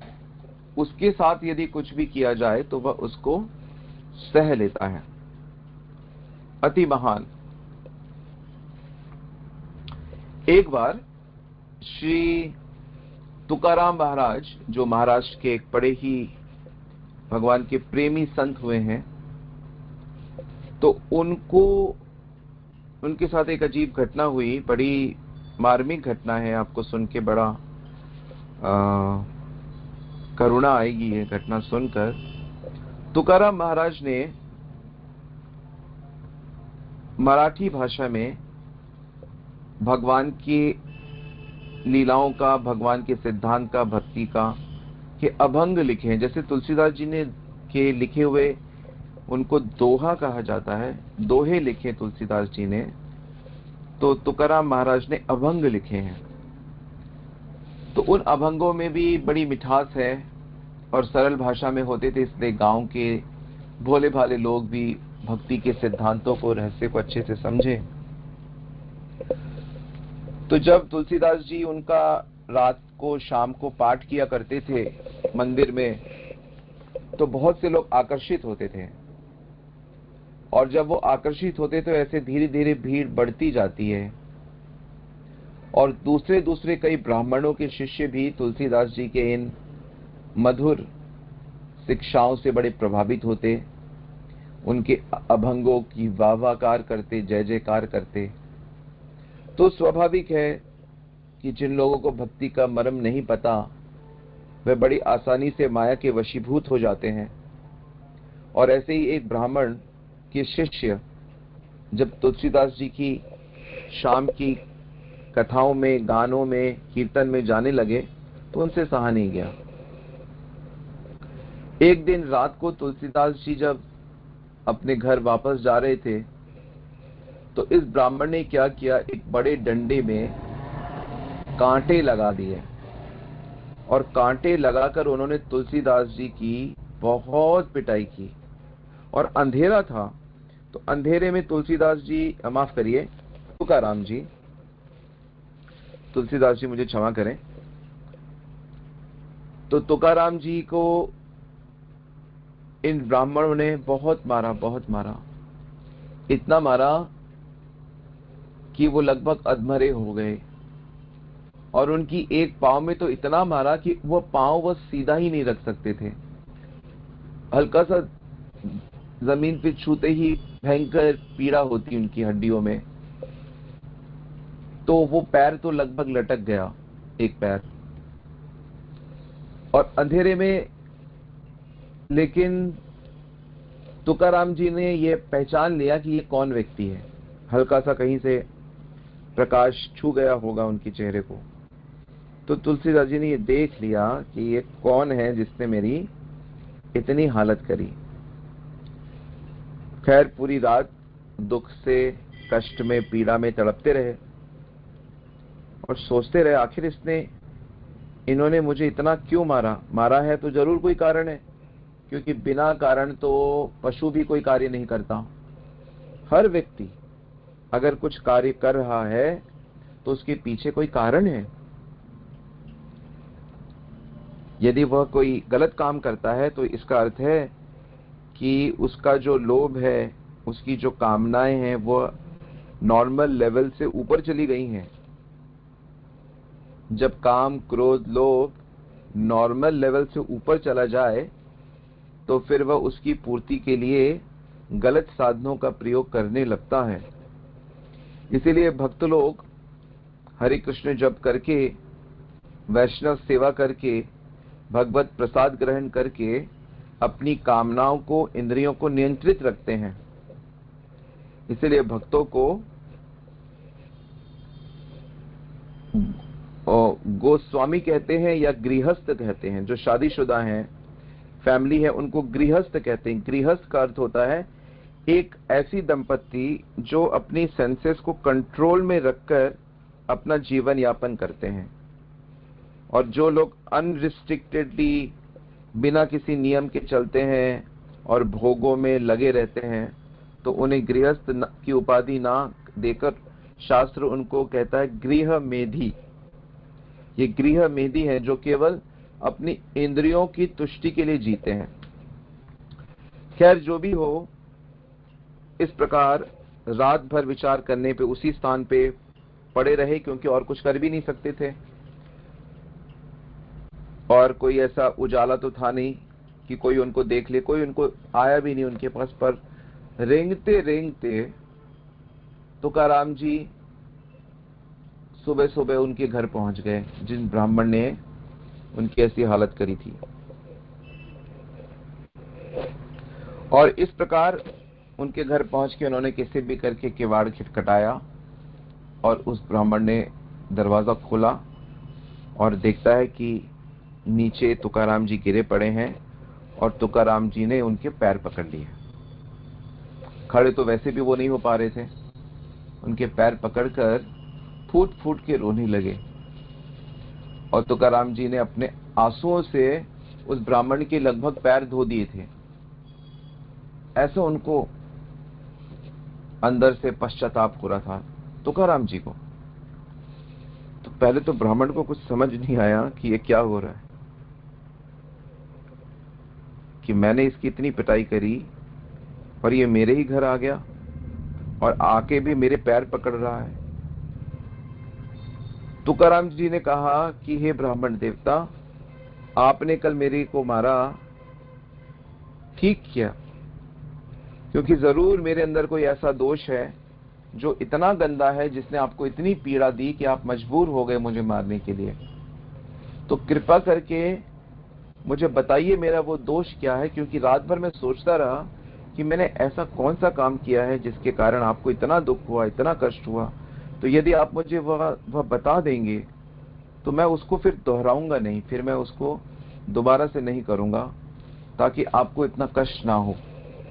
उसके साथ यदि कुछ भी किया जाए तो वह उसको सह लेता है। अति महान। एक बार श्री तुकाराम महाराज, जो महाराष्ट्र के एक बड़े ही भगवान के प्रेमी संत हुए हैं, तो उनके साथ एक अजीब घटना हुई। बड़ी मार्मिक घटना है, आपको सुन के बड़ा करुणा आएगी ये घटना सुनकर। तुकाराम महाराज ने मराठी भाषा में भगवान की लीलाओं का, भगवान के सिद्धांत का, भक्ति का के अभंग लिखे हैं। जैसे तुलसीदास जी ने के लिखे हुए, उनको दोहा कहा जाता है, दोहे लिखे तुलसीदास जी ने, तो तुकाराम महाराज ने अभंग लिखे हैं। तो उन अभंगों में भी बड़ी मिठास है और सरल भाषा में होते थे, इसलिए गांव के भोले भाले लोग भी भक्ति के सिद्धांतों को, रहस्य को अच्छे से समझे। तो जब तुलसीदास जी उनका रात को, शाम को पाठ किया करते थे मंदिर में, तो बहुत से लोग आकर्षित होते थे, और जब वो आकर्षित होते तो ऐसे धीरे धीरे भीड़ बढ़ती जाती है, और दूसरे दूसरे कई ब्राह्मणों के शिष्य भी तुलसीदास जी के इन मधुर शिक्षाओं से बड़े प्रभावित होते, उनके अभंगों की वाहवाकार करते, जय जयकार करते। तो स्वाभाविक है कि जिन लोगों को भक्ति का मर्म नहीं पता, वे बड़ी आसानी से माया के वशीभूत हो जाते हैं। और ऐसे ही एक ब्राह्मण के शिष्य जब तुलसीदास जी की शाम की कथाओं में, गानों में, कीर्तन में जाने लगे, तो उनसे सहा नहीं गया। एक दिन रात को तुलसीदास जी जब अपने घर वापस जा रहे थे, तो इस ब्राह्मण ने क्या किया, एक बड़े डंडे में कांटे लगा दिए, और कांटे लगाकर उन्होंने तुलसीदास जी की बहुत पिटाई की। और अंधेरा था, तो अंधेरे में तुलसीदास जी, माफ करिए, तुकाराम जी, तुलसीदास जी मुझे क्षमा करें, तो तुकाराम जी को इन ब्राह्मणों ने बहुत मारा, बहुत मारा, इतना मारा कि वो लगभग अधमरे हो गए। और उनकी एक पांव में तो इतना मारा कि वो पांव वो सीधा ही नहीं रख सकते थे, हल्का सा जमीन पे छूते ही भयंकर पीड़ा होती उनकी हड्डियों में। तो वो पैर तो लगभग लटक गया, एक पैर। और अंधेरे में, लेकिन तुकाराम जी ने ये पहचान लिया कि ये कौन व्यक्ति है, हल्का सा कहीं से प्रकाश छू गया होगा उनके चेहरे को। तो तुलसीदास जी ने ये देख लिया कि ये कौन है जिसने मेरी इतनी हालत करी। खैर पूरी रात दुख से, कष्ट में, पीड़ा में तड़पते रहे और सोचते रहे, आखिर इन्होंने मुझे इतना क्यों मारा। मारा है तो जरूर कोई कारण है, क्योंकि बिना कारण तो पशु भी कोई कार्य नहीं करता। हर व्यक्ति अगर कुछ कार्य कर रहा है तो उसके पीछे कोई कारण है। यदि वह कोई गलत काम करता है तो इसका अर्थ है कि उसका जो लोभ है, उसकी जो कामनाएं हैं, वो नॉर्मल लेवल से ऊपर चली गई हैं। जब काम, क्रोध, लोभ नॉर्मल लेवल से ऊपर चला जाए तो फिर वह उसकी पूर्ति के लिए गलत साधनों का प्रयोग करने लगता है। इसीलिए भक्त लोग हरे कृष्ण जप करके, वैष्णव सेवा करके, भगवत प्रसाद ग्रहण करके अपनी कामनाओं को, इंद्रियों को नियंत्रित रखते हैं। इसीलिए भक्तों को गोस्वामी कहते हैं या गृहस्थ कहते हैं। जो शादीशुदा हैं, फैमिली है, उनको गृहस्थ कहते हैं। गृहस्थ का अर्थ होता है एक ऐसी दंपत्ति जो अपनी सेंसेस को कंट्रोल में रखकर अपना जीवन यापन करते हैं। और जो लोग अनरिस्ट्रिक्टेडली, बिना किसी नियम के चलते हैं और भोगों में लगे रहते हैं, तो उन्हें गृहस्थ की उपाधि ना देकर शास्त्र उनको कहता है गृह मेधी। ये गृह मेधी है जो केवल अपनी इंद्रियों की तुष्टि के लिए जीते हैं। खैर, जो भी हो, इस प्रकार रात भर विचार करने पे उसी स्थान पे पड़े रहे, क्योंकि और कुछ कर भी नहीं सकते थे और कोई ऐसा उजाला तो था नहीं कि कोई उनको देख ले। कोई उनको आया भी नहीं उनके पास। पर रेंगते रेंगते तुकाराम जी सुबह सुबह उनके घर पहुंच गए, जिन ब्राह्मण ने उनकी ऐसी हालत करी थी। और इस प्रकार उनके घर पहुंच के उन्होंने कैसे भी करके किवाड़ खटखटाया और उस ब्राह्मण ने दरवाजा खोला और देखता है कि नीचे तुकाराम जी गिरे पड़े हैं और तुकाराम जी ने उनके पैर पकड़ लिए। खड़े तो वैसे भी वो नहीं हो पा रहे थे। उनके पैर पकड़कर फूट फूट के रोने लगे और तुकाराम जी ने अपने आंसुओं से उस ब्राह्मण के लगभग पैर धो दिए थे। ऐसा उनको अंदर से पश्चाताप हो रहा था तुकाराम जी को। तो पहले तो ब्राह्मण को कुछ समझ नहीं आया कि ये क्या हो रहा है, कि मैंने इसकी इतनी पिटाई करी और ये मेरे ही घर आ गया और आके भी मेरे पैर पकड़ रहा है। तुकाराम जी ने कहा कि हे ब्राह्मण देवता, आपने कल मेरे को मारा, ठीक किया, क्योंकि जरूर मेरे अंदर कोई ऐसा दोष है जो इतना गंदा है जिसने आपको इतनी पीड़ा दी कि आप मजबूर हो गए मुझे मारने के लिए। तो कृपा करके मुझे बताइए मेरा वो दोष क्या है, क्योंकि रात भर मैं सोचता रहा कि मैंने ऐसा कौन सा काम किया है जिसके कारण आपको इतना दुख हुआ, इतना कष्ट हुआ। तो यदि आप मुझे वह बता देंगे तो मैं उसको फिर दोहराऊंगा नहीं, फिर मैं उसको दोबारा से नहीं करूंगा, ताकि आपको इतना कष्ट ना हो,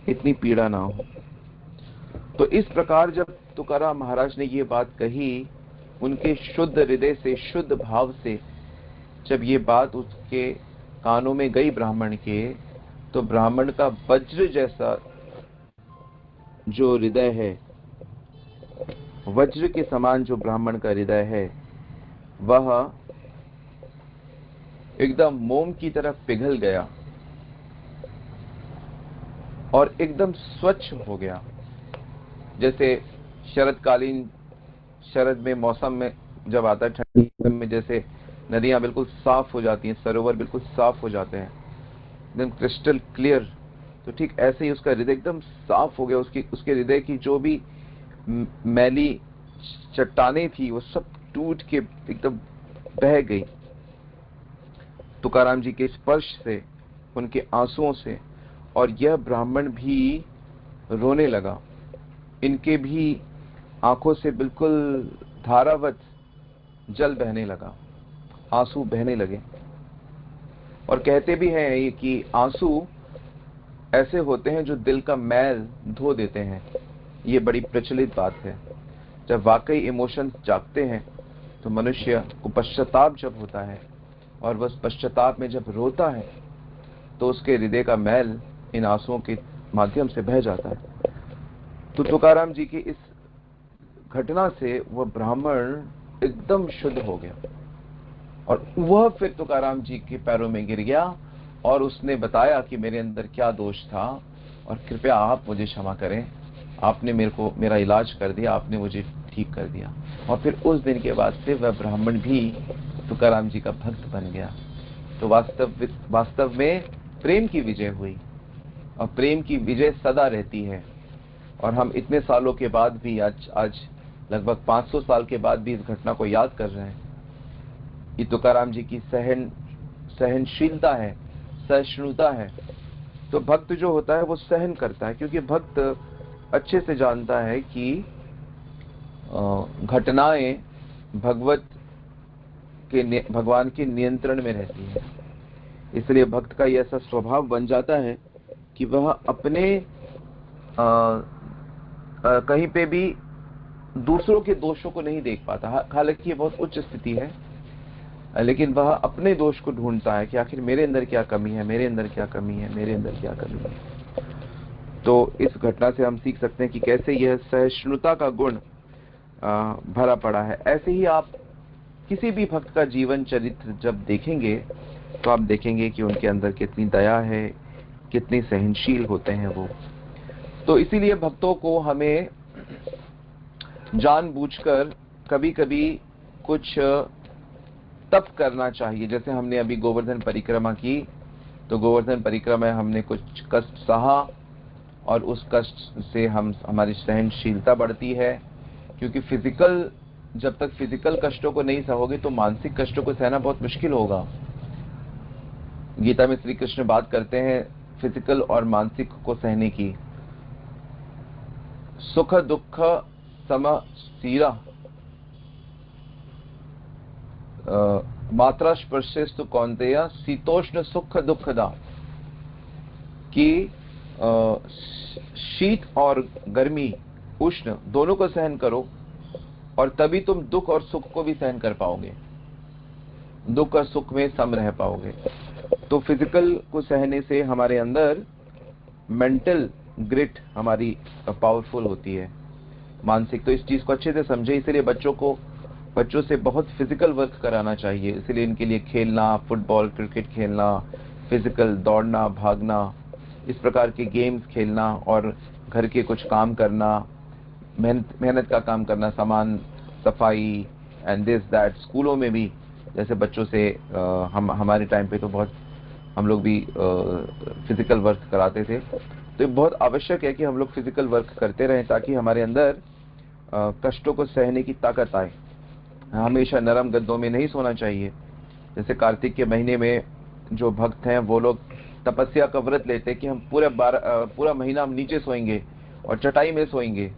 इतनी पीड़ा ना हो। तो इस प्रकार जब तुकाराम महाराज ने ये बात कही, उनके शुद्ध हृदय से, शुद्ध भाव से जब ये बात उसके कानों में गई ब्राह्मण के, तो ब्राह्मण का वज्र जैसा जो हृदय है, वज्र के समान जो ब्राह्मण का हृदय है, वह एकदम मोम की तरह पिघल गया और एकदम स्वच्छ हो गया। जैसे शरदकालीन, शरद में मौसम में जब आता है, ठंडी में जैसे नदियां बिल्कुल साफ हो जाती हैं, सरोवर बिल्कुल साफ हो जाते हैं, एकदम क्रिस्टल क्लियर, तो ठीक ऐसे ही उसका हृदय एकदम साफ हो गया। उसके हृदय की जो भी मैली चट्टानें थी वो सब टूट के एकदम बह गई तुकाराम जी के स्पर्श से, उनके आंसुओं से। और यह ब्राह्मण भी रोने लगा। इनके भी आंखों से बिल्कुल धारावत जल बहने लगा, आंसू बहने लगे। और कहते भी हैं ये कि आंसू ऐसे होते हैं जो दिल का मैल धो देते हैं। ये बड़ी प्रचलित बात है। जब वाकई इमोशंस जागते हैं तो मनुष्य को पश्चाताप जब होता है और वह पश्चाताप में जब रोता है तो उसके हृदय का मैल इन आंसुओं के माध्यम से बह जाता है। तो तुकाराम जी की इस घटना से वह ब्राह्मण एकदम शुद्ध हो गया और वह फिर तुकाराम जी के पैरों में गिर गया और उसने बताया कि मेरे अंदर क्या दोष था और कृपया आप मुझे क्षमा करें, आपने मेरा इलाज कर दिया, आपने मुझे ठीक कर दिया। और फिर उस दिन के बाद से वह ब्राह्मण भी तुकाराम जी का भक्त बन गया। तो वास्तव में प्रेम की विजय हुई, और प्रेम की विजय सदा रहती है। और हम इतने सालों के बाद भी, आज लगभग 500 साल के बाद भी इस घटना को याद कर रहे हैं। ये तुकाराम जी की सहनशीलता है, सहिष्णुता है। तो भक्त जो होता है वो सहन करता है, क्योंकि भक्त अच्छे से जानता है कि घटनाएं भगवान के नियंत्रण में रहती है। इसलिए भक्त का ये ऐसा स्वभाव बन जाता है कि वह अपने कहीं पे भी दूसरों के दोषों को नहीं देख पाता। हालांकि ये बहुत उच्च स्थिति है, लेकिन वह अपने दोष को ढूंढता है कि आखिर मेरे अंदर क्या कमी है, मेरे अंदर क्या कमी है, मेरे अंदर क्या कमी है। तो इस घटना से हम सीख सकते हैं कि कैसे यह सहिष्णुता का गुण भरा पड़ा है। ऐसे ही आप किसी भी भक्त का जीवन चरित्र जब देखेंगे तो आप देखेंगे कि उनके अंदर कितनी दया है, कितनी सहनशील होते हैं वो। तो इसीलिए भक्तों को हमें जानबूझकर कभी कभी कुछ तप करना चाहिए। जैसे हमने अभी गोवर्धन परिक्रमा की, तो गोवर्धन परिक्रमा में हमने कुछ कष्ट सहा, और उस कष्ट से हमारी सहनशीलता बढ़ती है। क्योंकि जब तक फिजिकल कष्टों को नहीं सहोगे तो मानसिक कष्टों को सहना बहुत मुश्किल होगा। गीता में श्री कृष्ण बात करते हैं फिजिकल और मानसिक को सहने की। सुख दुख सम सीरा मात्रा स्पर्शेस्तु कौन्तेय शीतोष्ण सुख दुखदा, कि शीत और गर्मी, उष्ण दोनों को सहन करो, और तभी तुम दुख और सुख को भी सहन कर पाओगे, दुख और सुख में सम रह पाओगे। तो फिजिकल को सहने से हमारे अंदर मेंटल ग्रिट हमारी पावरफुल होती है, मानसिक। तो इस चीज को अच्छे से समझे। इसलिए बच्चों से बहुत फिजिकल वर्क कराना चाहिए। इसलिए इनके लिए खेलना, फुटबॉल क्रिकेट खेलना, फिजिकल दौड़ना भागना, इस प्रकार के गेम्स खेलना, और घर के कुछ काम करना, मेहनत का काम करना, सामान सफाई एंड दिस दैट। स्कूलों में भी जैसे बच्चों से हमारे टाइम पे तो बहुत हम लोग भी फिजिकल वर्क कराते थे। तो ये बहुत आवश्यक है कि हम लोग फिजिकल वर्क करते रहें, ताकि हमारे अंदर कष्टों को सहने की ताकत आए। हमेशा नरम गद्दों में नहीं सोना चाहिए। जैसे कार्तिक के महीने में जो भक्त हैं वो लोग तपस्या का व्रत लेते हैं कि हम पूरा महीना हम नीचे सोएंगे और चटाई में सोएंगे,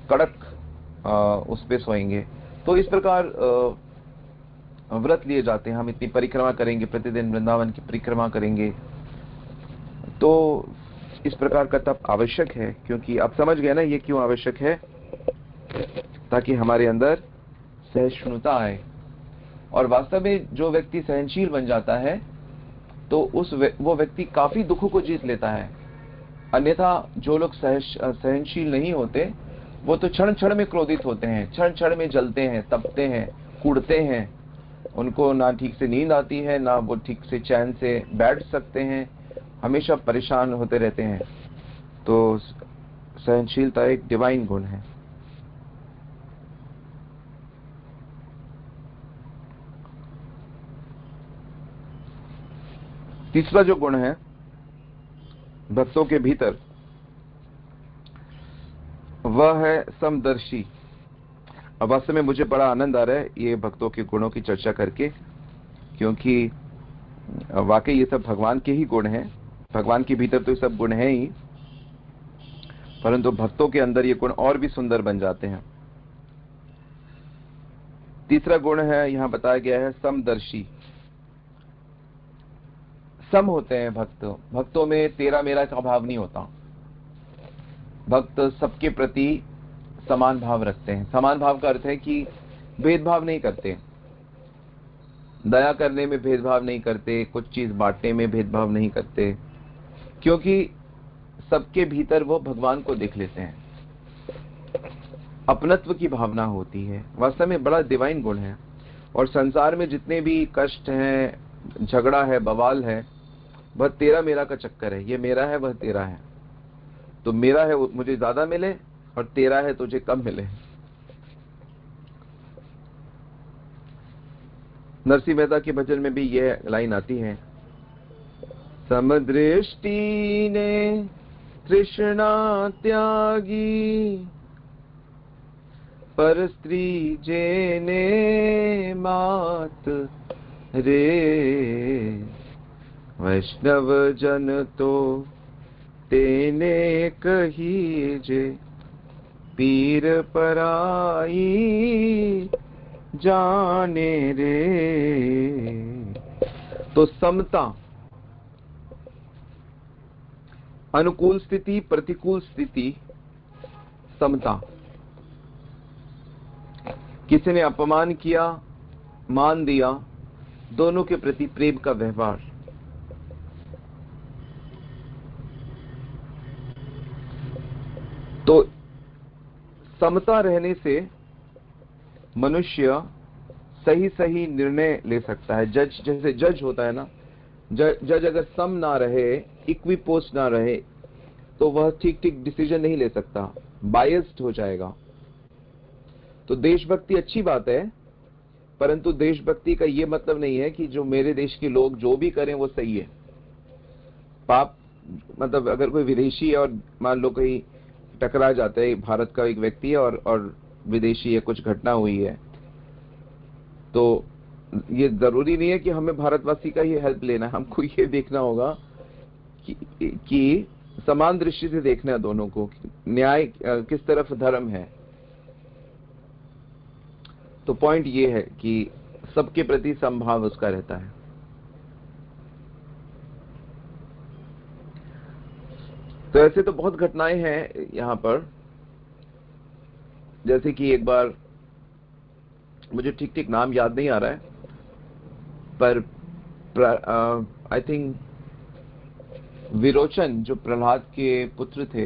कड़क उस पे सोएंगे। तो इस प्रकार व्रत लिए जाते हैं। हम इतनी परिक्रमा करेंगे, प्रतिदिन वृंदावन की परिक्रमा करेंगे। तो इस प्रकार का तप आवश्यक है, क्योंकि आप समझ गए ना ये क्यों आवश्यक है, ताकि हमारे अंदर सहिष्णुता आए। और वास्तव में जो व्यक्ति सहनशील बन जाता है तो वो व्यक्ति काफी दुखों को जीत लेता है। अन्यथा जो लोग सहनशील नहीं होते वो तो क्षण क्षण में क्रोधित होते हैं, क्षण क्षण में जलते हैं, तपते हैं, कूड़ते हैं। उनको ना ठीक से नींद आती है, ना वो ठीक से चैन से बैठ सकते हैं, हमेशा परेशान होते रहते हैं। तो सहनशीलता एक डिवाइन गुण है। तीसरा जो गुण है भक्तों के भीतर, वह है समदर्शी। अब वास्तव में मुझे बड़ा आनंद आ रहा है ये भक्तों के गुणों की चर्चा करके, क्योंकि वाकई ये सब भगवान के ही गुण हैं। भगवान के भीतर तो ये सब गुण हैं ही, परंतु भक्तों के अंदर ये गुण और भी सुंदर बन जाते हैं। तीसरा गुण है, यहां बताया गया है समदर्शी। सम होते हैं भक्तों में तेरा मेरा का भाव नहीं होता। भक्त सबके प्रति समान भाव रखते हैं। समान भाव का अर्थ है कि भेदभाव नहीं करते, दया करने में भेदभाव नहीं करते, कुछ चीज बांटने में भेदभाव नहीं करते, क्योंकि सबके भीतर वो भगवान को देख लेते हैं। अपनत्व की भावना होती है। वास्तव में बड़ा डिवाइन गुण है। और संसार में जितने भी कष्ट हैं, झगड़ा है, बवाल है, वह तेरा मेरा का चक्कर है। ये मेरा है, वह तेरा है। तो मेरा है वो मुझे ज्यादा मिले, और तेरा है तुझे कम मिले। नरसिंह मेहता के भजन में भी यह लाइन आती है, समदृष्टि ने तृष्णा त्यागी, पर स्त्री जेने मात रे, वैष्णव जन तो तेने कहीजे, पीर पराई जाने रे। तो समता, अनुकूल स्थिति, प्रतिकूल स्थिति, समता। किसी ने अपमान किया, मान दिया, दोनों के प्रति प्रेम का व्यवहार। तो समता रहने से मनुष्य सही सही निर्णय ले सकता है। जज, जैसे जज होता है ना, जज अगर सम ना रहे, इक्विपोस्ट ना रहे, तो वह ठीक ठीक डिसीजन नहीं ले सकता, बायस्ड हो जाएगा। तो देशभक्ति अच्छी बात है, परंतु देशभक्ति का यह मतलब नहीं है कि जो मेरे देश के लोग जो भी करें वो सही है। पाप मतलब अगर कोई विदेशी है और मान लो कहीं टकरा जाता है, भारत का एक व्यक्ति है और विदेशी है, कुछ घटना हुई है, तो ये जरूरी नहीं है कि हमें भारतवासी का ही हेल्प लेना है। हमको ये देखना होगा कि समान दृष्टि से देखना है दोनों को, न्याय किस तरफ धर्म है। तो पॉइंट ये है कि सबके प्रति समभाव उसका रहता है। तो ऐसे तो बहुत घटनाएं हैं यहां पर, जैसे कि एक बार, मुझे ठीक ठीक नाम याद नहीं आ रहा है, पर आई थिंक विरोचन जो प्रहलाद के पुत्र थे,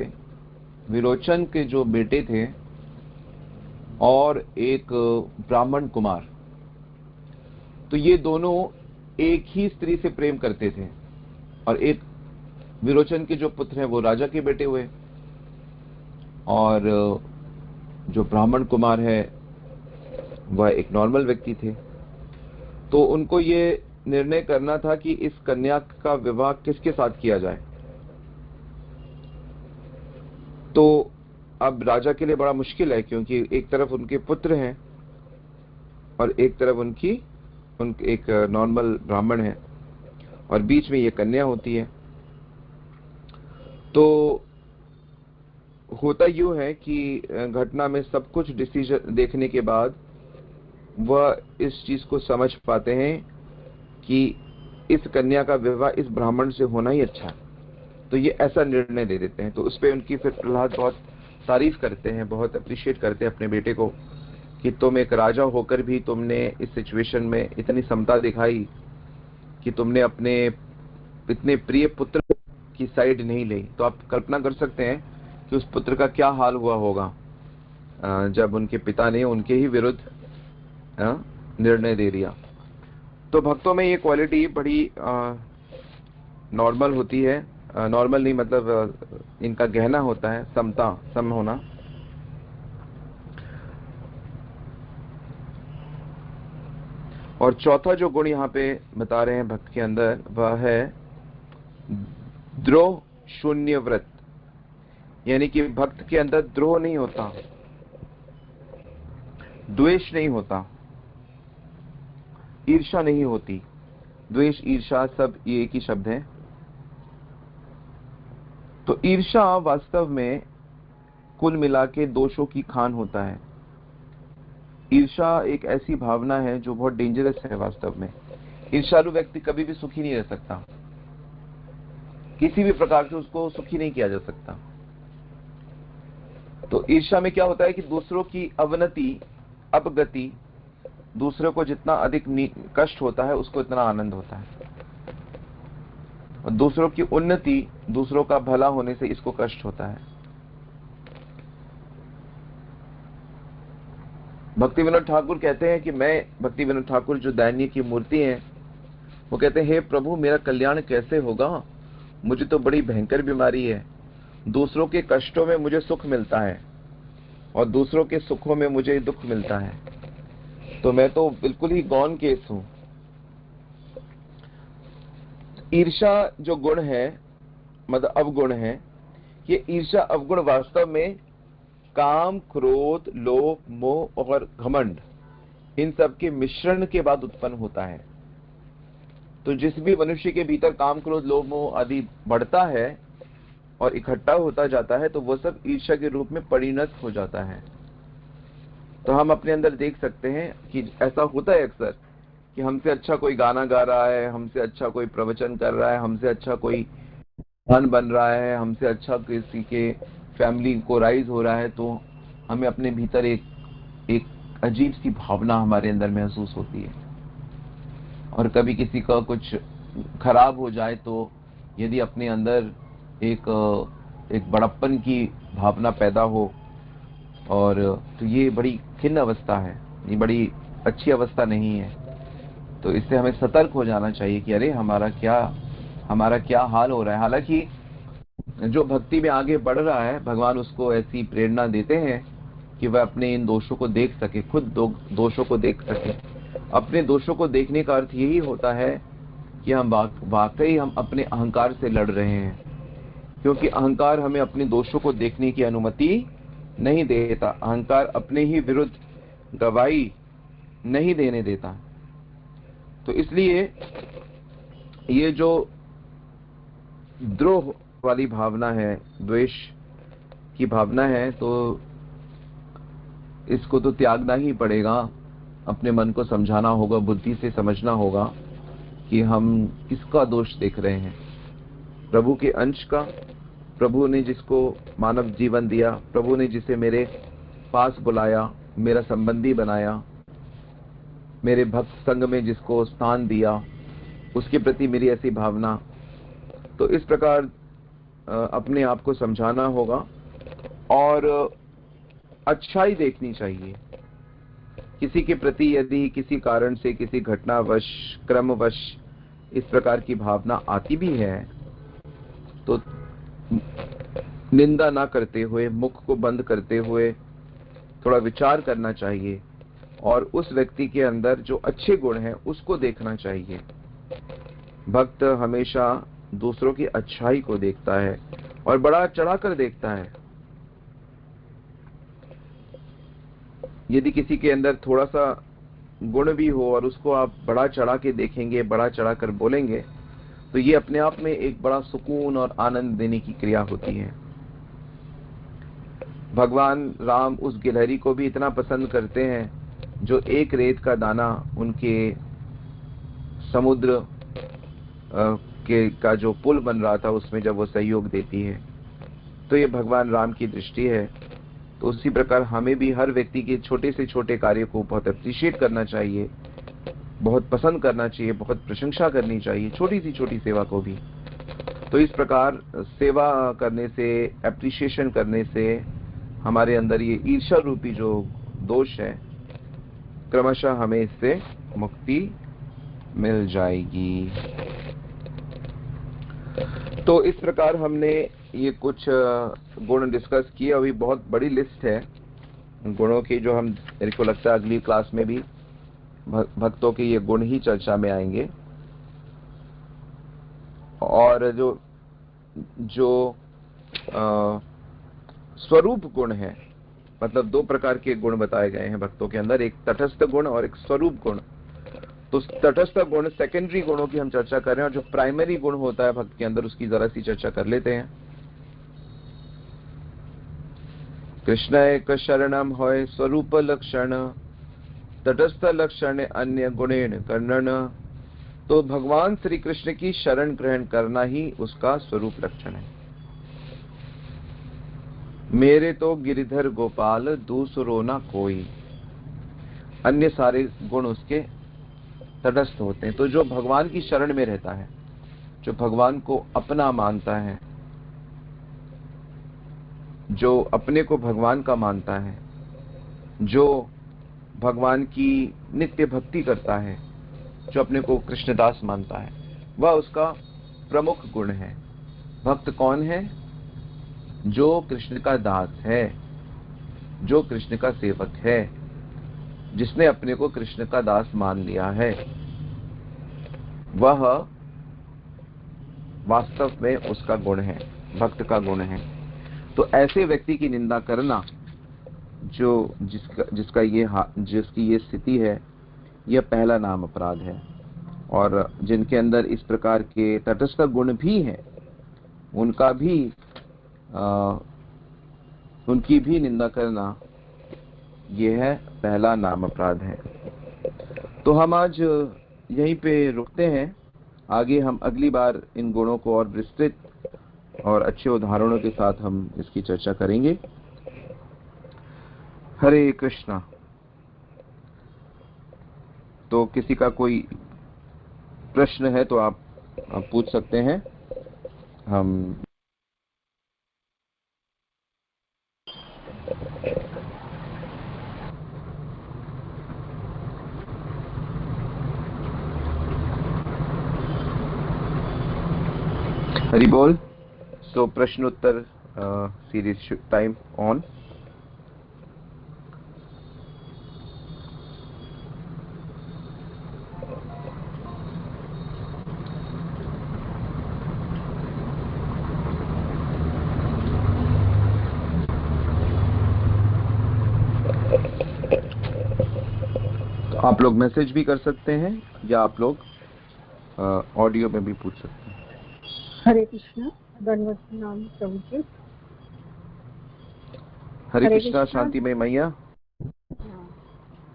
विरोचन के जो बेटे थे और एक ब्राह्मण कुमार, तो ये दोनों एक ही स्त्री से प्रेम करते थे। और एक विरोचन के जो पुत्र हैं वो राजा के बेटे हुए, और जो ब्राह्मण कुमार है वह एक नॉर्मल व्यक्ति थे। तो उनको ये निर्णय करना था कि इस कन्या का विवाह किसके साथ किया जाए। तो अब राजा के लिए बड़ा मुश्किल है, क्योंकि एक तरफ उनके पुत्र हैं और एक तरफ उनकी एक नॉर्मल ब्राह्मण है, और बीच में ये कन्या होती है। तो होता यूं है कि घटना में सब कुछ डिसीजन देखने के बाद वह इस चीज को समझ पाते हैं कि इस कन्या का विवाह इस ब्राह्मण से होना ही अच्छा है। तो ये ऐसा निर्णय ले देते हैं। तो उस पर उनकी फिर प्रहलाद बहुत तारीफ करते हैं, बहुत अप्रिशिएट करते हैं अपने बेटे को, कि तुम एक राजा होकर भी तुमने इस सिचुएशन में इतनी समता दिखाई कि तुमने अपने इतने प्रिय पुत्र की साइड नहीं ली। तो आप कल्पना कर सकते हैं कि उस पुत्र का क्या हाल हुआ होगा जब उनके पिता ने उनके ही विरुद्ध निर्णय दे दिया। तो भक्तों में ये क्वालिटी बड़ी नॉर्मल होती है, नॉर्मल नहीं मतलब इनका गहना होता है, समता, सम होना। और चौथा जो गुण यहाँ पे बता रहे हैं भक्त के अंदर, वह है द्रोह शून्य व्रत, यानी कि भक्त के अंदर द्रोह नहीं होता, द्वेष नहीं होता, ईर्ष्या नहीं होती। द्वेष, ईर्ष्या सब ये एक ही शब्द है। तो ईर्ष्या वास्तव में कुल मिला के दोषों की खान होता है। ईर्ष्या एक ऐसी भावना है जो बहुत डेंजरस है वास्तव में। ईर्ष्यालु व्यक्ति कभी भी सुखी नहीं रह सकता, किसी भी प्रकार से उसको सुखी नहीं किया जा सकता। तो ईर्ष्या में क्या होता है कि दूसरों की अवनति, अपगति, दूसरों को जितना अधिक कष्ट होता है उसको इतना आनंद होता है, और दूसरों की उन्नति, दूसरों का भला होने से इसको कष्ट होता है। भक्ति विनोद ठाकुर कहते हैं कि भक्ति विनोद ठाकुर जो दैन्य की मूर्ति हैं, वो कहते हैं, हे प्रभु मेरा कल्याण कैसे होगा, मुझे तो बड़ी भयंकर बीमारी है, दूसरों के कष्टों में मुझे सुख मिलता है और दूसरों के सुखों में मुझे दुख मिलता है, तो मैं तो बिल्कुल ही गौन केस हूं। ईर्षा जो गुण है, मतलब अवगुण है, ये ईर्षा अवगुण वास्तव में काम, क्रोध, लोभ, मोह और घमंड, इन सब के मिश्रण के बाद उत्पन्न होता है। तो जिस भी मनुष्य के भीतर काम, क्रोध, लोभ, मोह आदि बढ़ता है और इकट्ठा होता जाता है, तो वो सब ईर्ष्या के रूप में परिणत हो जाता है। तो हम अपने अंदर देख सकते हैं कि ऐसा होता है अक्सर कि हमसे अच्छा कोई गाना गा रहा है, हमसे अच्छा कोई प्रवचन कर रहा है, हमसे अच्छा कोई धन बन रहा है, हमसे अच्छा किसी के फैमिली को राइज हो रहा है, तो हमें अपने भीतर एक अजीब सी भावना हमारे अंदर महसूस होती है। और कभी किसी का कुछ खराब हो जाए तो यदि अपने अंदर एक बड़प्पन की भावना पैदा हो, और तो ये बड़ी खिन्न अवस्था है, ये बड़ी अच्छी अवस्था नहीं है। तो इससे हमें सतर्क हो जाना चाहिए कि अरे हमारा क्या हाल हो रहा है। हालांकि जो भक्ति में आगे बढ़ रहा है, भगवान उसको ऐसी प्रेरणा देते हैं कि वह अपने इन दोषों को देख सके, खुद दोषों को देख सके। अपने दोषों को देखने का अर्थ यही होता है कि हम वाकई हम अपने अहंकार से लड़ रहे हैं, क्योंकि अहंकार हमें अपने दोषों को देखने की अनुमति नहीं देता। अहंकार अपने ही विरुद्ध गवाही नहीं देने देता। तो इसलिए ये जो द्रोह वाली भावना है, द्वेष की भावना है, तो इसको तो त्यागना ही पड़ेगा। अपने मन को समझाना होगा, बुद्धि से समझना होगा कि हम किसका दोष देख रहे हैं, प्रभु के अंश का। प्रभु ने जिसको मानव जीवन दिया, प्रभु ने जिसे मेरे पास बुलाया, मेरा संबंधी बनाया, मेरे भक्त संग में जिसको स्थान दिया, उसके प्रति मेरी ऐसी भावना। तो इस प्रकार अपने आप को समझाना होगा और अच्छाई देखनी चाहिए। किसी के प्रति यदि किसी कारण से, किसी घटनावश, क्रमवश इस प्रकार की भावना आती भी है, तो निंदा ना करते हुए, मुख को बंद करते हुए थोड़ा विचार करना चाहिए और उस व्यक्ति के अंदर जो अच्छे गुण हैं उसको देखना चाहिए। भक्त हमेशा दूसरों की अच्छाई को देखता है और बड़ा चढ़ाकर देखता है। यदि किसी के अंदर थोड़ा सा गुण भी हो और उसको आप बड़ा चढ़ा के देखेंगे, बड़ा चढ़ाकर बोलेंगे, तो ये अपने आप में एक बड़ा सुकून और आनंद देने की क्रिया होती है। भगवान राम उस गिलहरी को भी इतना पसंद करते हैं जो एक रेत का दाना उनके समुद्र का जो पुल बन रहा था उसमें जब वो सहयोग देती है। तो ये भगवान राम की दृष्टि है। तो उसी प्रकार हमें भी हर व्यक्ति के छोटे से छोटे कार्य को बहुत अप्रिशिएट करना चाहिए, बहुत पसंद करना चाहिए, बहुत प्रशंसा करनी चाहिए, छोटी सी छोटी सेवा को भी। तो इस प्रकार सेवा करने से, एप्रिशिएशन करने से हमारे अंदर ये ईर्ष्या रूपी जो दोष है, क्रमशः हमें इससे मुक्ति मिल जाएगी। तो इस प्रकार हमने ये कुछ गुण डिस्कस किए। अभी बहुत बड़ी लिस्ट है गुणों की, जो हम, मेरे को लगता है अगली क्लास में भी भक्तों के ये गुण ही चर्चा में आएंगे। और जो स्वरूप गुण है, मतलब दो प्रकार के गुण बताए गए हैं भक्तों के अंदर, एक तटस्थ गुण और एक स्वरूप गुण। तो तटस्थ गुण, सेकेंडरी गुणों की हम चर्चा कर रहे हैं, और जो प्राइमरी गुण होता है भक्त के अंदर उसकी जरा सी चर्चा कर लेते हैं। कृष्ण एक शरणम होय स्वरूप लक्षण, तटस्थ लक्षण अन्य गुणेन कर्णन। तो भगवान श्री कृष्ण की शरण ग्रहण करना ही उसका स्वरूप लक्षण है। मेरे तो गिरिधर गोपाल दूसरो ना कोई, अन्य सारे गुण उसके तटस्थ होते हैं। तो जो भगवान की शरण में रहता है, जो भगवान को अपना मानता है, जो अपने को भगवान का मानता है, जो भगवान की नित्य भक्ति करता है, जो अपने को कृष्णदास मानता है, वह उसका प्रमुख गुण है। भक्त कौन है? जो कृष्ण का दास है, जो कृष्ण का सेवक है, जिसने अपने को कृष्ण का दास मान लिया है, वह वास्तव में उसका गुण है, भक्त का गुण है। तो ऐसे व्यक्ति की निंदा करना जो जिसकी ये स्थिति है, यह पहला नाम अपराध है। और जिनके अंदर इस प्रकार के तटस्थ गुण भी हैं, उनकी भी निंदा करना, यह है पहला नाम अपराध है। तो हम आज यहीं पे रुकते हैं। आगे हम अगली बार इन गुणों को और विस्तृत और अच्छे उदाहरणों के साथ हम इसकी चर्चा करेंगे। हरे कृष्णा। तो किसी का कोई प्रश्न है तो आप पूछ सकते हैं। हम हरि बोल। सो प्रश्न उत्तर सीरीज टाइम ऑन। आप लोग मैसेज भी कर सकते हैं या आप लोग ऑडियो में भी पूछ सकते हैं। हरे कृष्णा। धन्यवाद नाम प्रभु जी। हरे कृष्णा। शांतिमय मैया।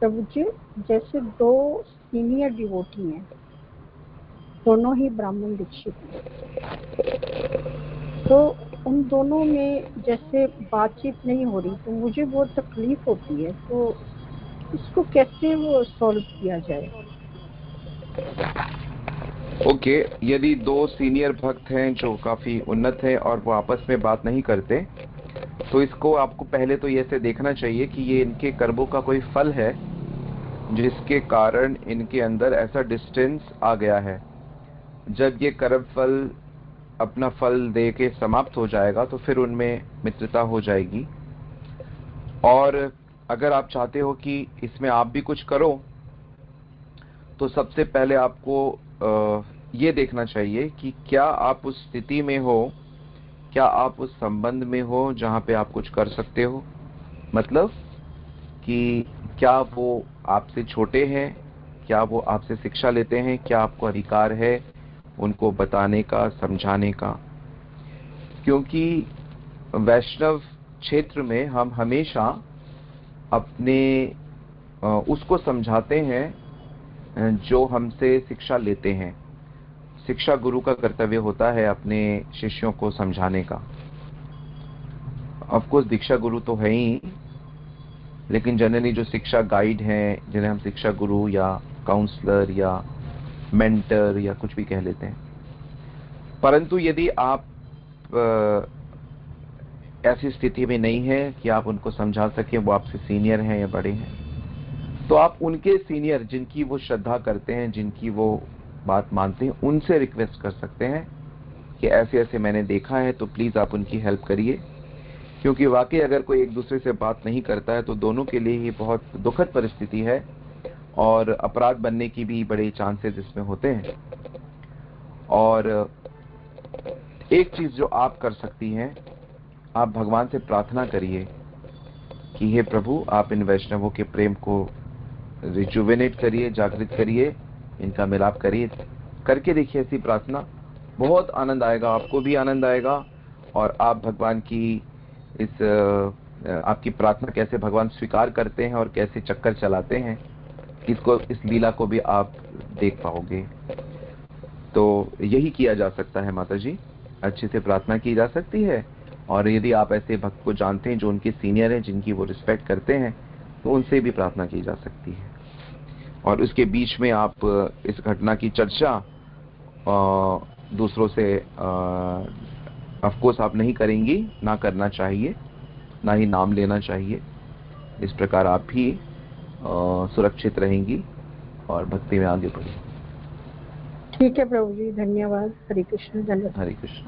प्रभु जी, जैसे दो सीनियर डिवोटी हैं, दोनों ही ब्राह्मण दीक्षित हैं, तो उन दोनों में जैसे बातचीत नहीं हो रही तो मुझे बहुत तकलीफ होती है। तो इसको कैसे वो सॉल्व किया जाए? ओके, यदि दो सीनियर भक्त हैं जो काफी उन्नत हैं और वो आपस में बात नहीं करते, तो इसको आपको पहले तो ये से देखना चाहिए कि ये इनके कर्मों का कोई फल है जिसके कारण इनके अंदर ऐसा डिस्टेंस आ गया है। जब ये कर्म फल अपना फल दे के समाप्त हो जाएगा तो फिर उनमें मित्रता हो जाएगी। और अगर आप चाहते हो कि इसमें आप भी कुछ करो, तो सबसे पहले आपको ये देखना चाहिए कि क्या आप उस स्थिति में हो, क्या आप उस संबंध में हो जहां पे आप कुछ कर सकते हो। मतलब कि क्या वो आपसे छोटे हैं, क्या वो आपसे शिक्षा लेते हैं, क्या आपको अधिकार है उनको बताने का, समझाने का। क्योंकि वैष्णव क्षेत्र में हम हमेशा अपने उसको समझाते हैं जो हमसे शिक्षा लेते हैं। शिक्षा गुरु का कर्तव्य होता है अपने शिष्यों को समझाने का। ऑफ कोर्स दीक्षा गुरु तो है ही, लेकिन जनरली जो शिक्षा गाइड हैं, जिन्हें हम शिक्षा गुरु या काउंसलर या मेंटर या कुछ भी कह लेते हैं। परंतु यदि आप ऐसी स्थिति में नहीं है कि आप उनको समझा सकें, वो आपसे सीनियर हैं या बड़े हैं, तो आप उनके सीनियर जिनकी वो श्रद्धा करते हैं, जिनकी वो बात मानते हैं, उनसे रिक्वेस्ट कर सकते हैं कि ऐसे ऐसे मैंने देखा है, तो प्लीज आप उनकी हेल्प करिए। क्योंकि वाकई अगर कोई एक दूसरे से बात नहीं करता है तो दोनों के लिए ही बहुत दुखद परिस्थिति है और अपराध बनने की भी बड़े चांसेस इसमें होते हैं। और एक चीज जो आप कर सकती हैं, आप भगवान से प्रार्थना करिए कि हे प्रभु, आप इन वैष्णवों के प्रेम को रिजुवेनेट करिए, जागृत करिए, इनका मिलाप करिए। करके देखिए ऐसी प्रार्थना, बहुत आनंद आएगा, आपको भी आनंद आएगा। और आप भगवान की आपकी प्रार्थना कैसे भगवान स्वीकार करते हैं और कैसे चक्कर चलाते हैं, इस लीला को भी आप देख पाओगे। तो यही किया जा सकता है माता जी, अच्छे से प्रार्थना की जा सकती है। और यदि आप ऐसे भक्त को जानते हैं जो उनके सीनियर हैं, जिनकी वो रिस्पेक्ट करते हैं, तो उनसे भी प्रार्थना की जा सकती है। और उसके बीच में आप इस घटना की चर्चा दूसरों से ऑफ कोर्स आप नहीं करेंगी, ना करना चाहिए, ना ही नाम लेना चाहिए। इस प्रकार आप भी सुरक्षित रहेंगी और भक्ति में आगे बढ़ेंगी। ठीक है प्रभु जी, धन्यवाद। हरे कृष्ण। धन्यवाद। हरे कृष्ण।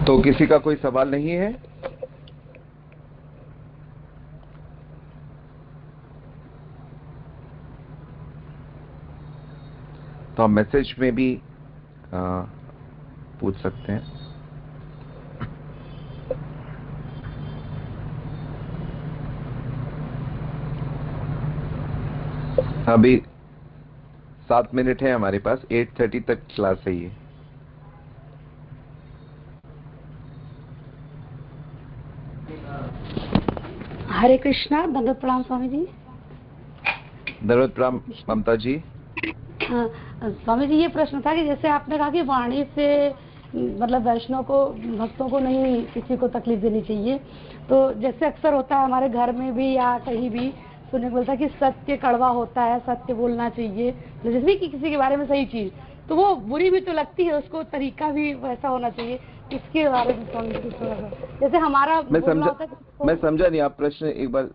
तो किसी का कोई सवाल नहीं है? तो हम मैसेज में भी पूछ सकते हैं। अभी 7 मिनट है हमारे पास, 8:30 तक क्लास है ये। हरे कृष्णा, दंडवत प्रणाम स्वामी जी। दंडवत प्रणाम ममता जी। हाँ, स्वामी जी, ये प्रश्न था कि जैसे आपने कहा कि वाणी से मतलब वैष्णव को, भक्तों को नहीं किसी को तकलीफ देनी चाहिए, तो जैसे अक्सर होता है हमारे घर में भी या कहीं भी सुनने को मिलता है कि सत्य कड़वा होता है, सत्य बोलना चाहिए, तो जैसे कि किसी के बारे में सही चीज, तो वो बुरी भी तो लगती है, उसको तरीका भी वैसा होना चाहिए। इसके बारे में स्वामी जी थोड़ा सा, जैसे हमारा बोलना होता है। मैं समझा नहीं, आप प्रश्न एक बार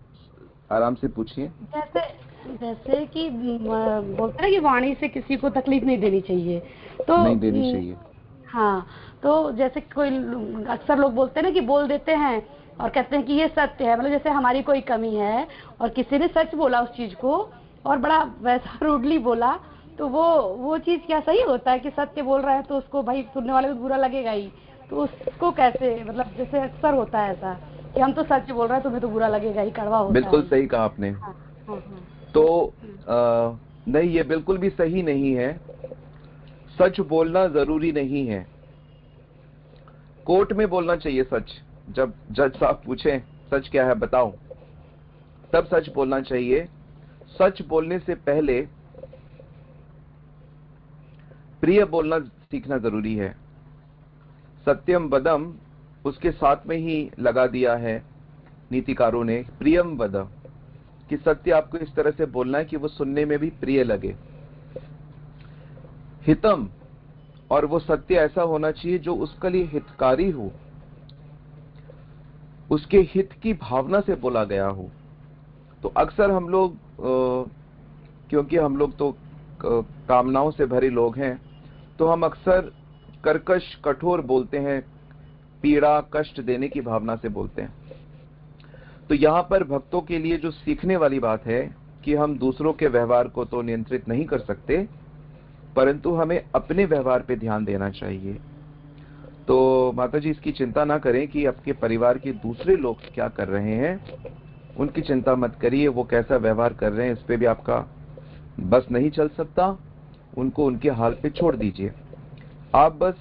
आराम से पूछिए। जैसे कि बोलते हैं कि वाणी से किसी को तकलीफ नहीं देनी चाहिए, तो नहीं देनी चाहिए। हाँ, तो जैसे कोई अक्सर लोग बोलते हैं ना कि बोल देते हैं और कहते हैं कि ये सत्य है, मतलब जैसे हमारी कोई कमी है और किसी ने सच बोला उस चीज को और बड़ा वैसा रूडली बोला, तो वो चीज क्या सही होता है कि सत्य बोल रहे हैं तो उसको भाई सुनने वाले को बुरा लगेगा ही, तो उसको कैसे, मतलब जैसे अक्सर होता है ऐसा कि हम तो सच बोल रहे हैं, तुम्हें तो बुरा लगेगा ही, कड़वा होता है। बिल्कुल सही कहा आपने। हाँ, हाँ, हाँ। तो नहीं, ये बिल्कुल भी सही नहीं है। सच बोलना जरूरी नहीं है। कोर्ट में बोलना चाहिए सच, जब जज साहब पूछे सच क्या है बताओ, तब सच बोलना चाहिए। सच बोलने से पहले प्रिय बोलना सीखना जरूरी है। सत्यम वदम, उसके साथ में ही लगा दिया है नीतिकारों ने, प्रियम वदम, कि सत्य आपको इस तरह से बोलना है कि वो सुनने में भी प्रिय लगे। हितम, और वो सत्य ऐसा होना चाहिए जो उसके लिए हितकारी हो, उसके हित की भावना से बोला गया हो। तो अक्सर हम लोग क्योंकि हम लोग तो कामनाओं से भरे लोग हैं, तो हम अक्सर कर्कश कठोर बोलते हैं, पीड़ा कष्ट देने की भावना से बोलते हैं। तो यहां पर भक्तों के लिए जो सीखने वाली बात है कि हम दूसरों के व्यवहार को तो नियंत्रित नहीं कर सकते, परंतु हमें अपने व्यवहार पे ध्यान देना चाहिए। तो माता जी इसकी चिंता ना करें कि आपके परिवार के दूसरे लोग क्या कर रहे हैं, उनकी चिंता मत करिए। वो कैसा व्यवहार कर रहे हैं इस पे भी आपका बस नहीं चल सकता, उनको उनके हाल पे छोड़ दीजिए। आप बस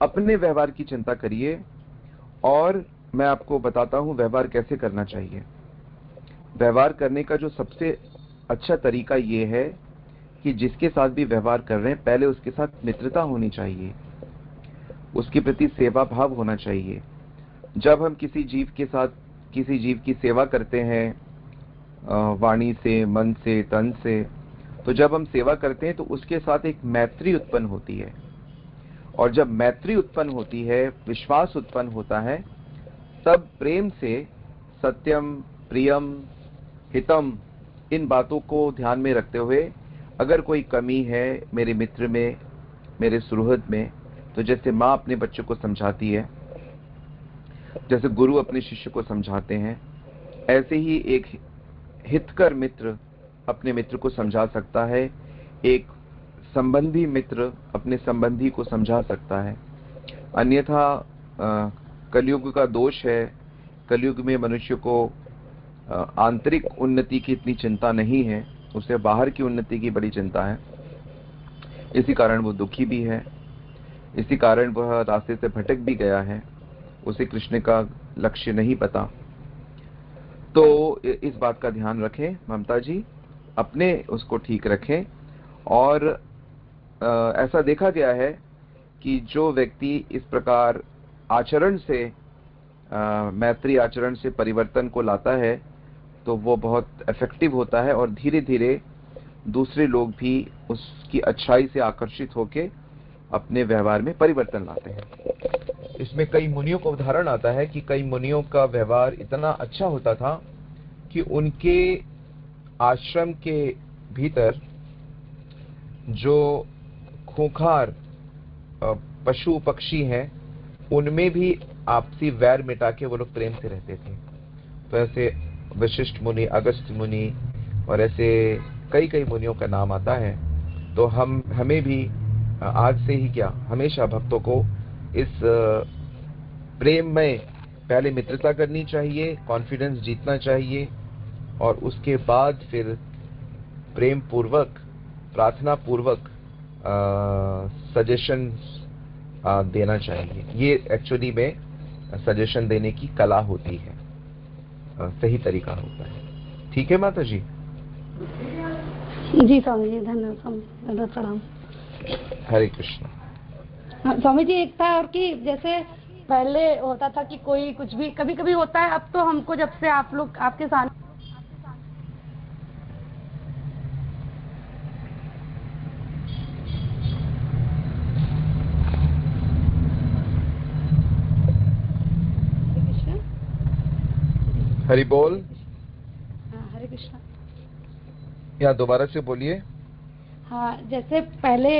अपने व्यवहार की चिंता करिए, और मैं आपको बताता हूं व्यवहार कैसे करना चाहिए। व्यवहार करने का जो सबसे अच्छा तरीका ये है कि जिसके साथ भी व्यवहार कर रहे हैं पहले उसके साथ मित्रता होनी चाहिए, उसके प्रति सेवा भाव होना चाहिए। जब हम किसी जीव के साथ किसी जीव की सेवा करते हैं वाणी से, मन से, तन से, तो जब हम सेवा करते हैं तो उसके साथ एक मैत्री उत्पन्न होती है, और जब मैत्री उत्पन्न होती है, विश्वास उत्पन्न होता है, तब प्रेम से सत्यम, प्रियम, हितम, इन बातों को ध्यान में रखते हुए अगर कोई कमी है मेरे मित्र में, मेरे सुहृद में, तो जैसे माँ अपने बच्चों को समझाती है, जैसे गुरु अपने शिष्य को समझाते हैं, ऐसे ही एक हितकर मित्र अपने मित्र को समझा सकता है, एक संबंधी मित्र अपने संबंधी को समझा सकता है। अन्यथा कलयुग का दोष है, कलयुग में मनुष्य को आंतरिक उन्नति की इतनी चिंता नहीं है, उसे बाहर की उन्नति की बड़ी चिंता है। इसी कारण वो दुखी भी है, इसी कारण वह रास्ते से भटक भी गया है, उसे कृष्ण का लक्ष्य नहीं पता। तो इस बात का ध्यान रखें ममता जी, अपने उसको ठीक रखें। और ऐसा देखा गया है कि जो व्यक्ति इस प्रकार आचरण से, मैत्री आचरण से परिवर्तन को लाता है, तो वो बहुत इफेक्टिव होता है, और धीरे धीरे दूसरे लोग भी उसकी अच्छाई से आकर्षित होकर अपने व्यवहार में परिवर्तन लाते हैं। इसमें कई मुनियों का उदाहरण आता है कि कई मुनियों का व्यवहार इतना अच्छा होता था कि उनके आश्रम के भीतर जो खूंखार पशु पक्षी हैं उनमें भी आपसी वैर मिटा के वो लोग प्रेम से रहते थे। तो ऐसे वशिष्ठ मुनि, अगस्त मुनि और ऐसे कई कई मुनियों का नाम आता है। तो हमें भी आज से ही क्या, हमेशा भक्तों को इस प्रेम में पहले मित्रता करनी चाहिए, कॉन्फिडेंस जीतना चाहिए, और उसके बाद फिर प्रेम पूर्वक, प्रार्थना पूर्वक सजेशन देना चाहिए। ये एक्चुअली में सजेशन देने की कला होती है, सही तरीका होता है। ठीक है माता जी? जी स्वामी जी, धन्यवाद स्वामी, धन्यवाद, प्रणाम। हरे कृष्ण। हाँ, स्वामी जी एक था और कि जैसे पहले होता था कि कोई कुछ भी कभी कभी होता है, अब तो हमको जब से आप लोग आपके साथ हरि बोल। हाँ, हरे कृष्णा। या दोबारा से बोलिए। हाँ, जैसे पहले,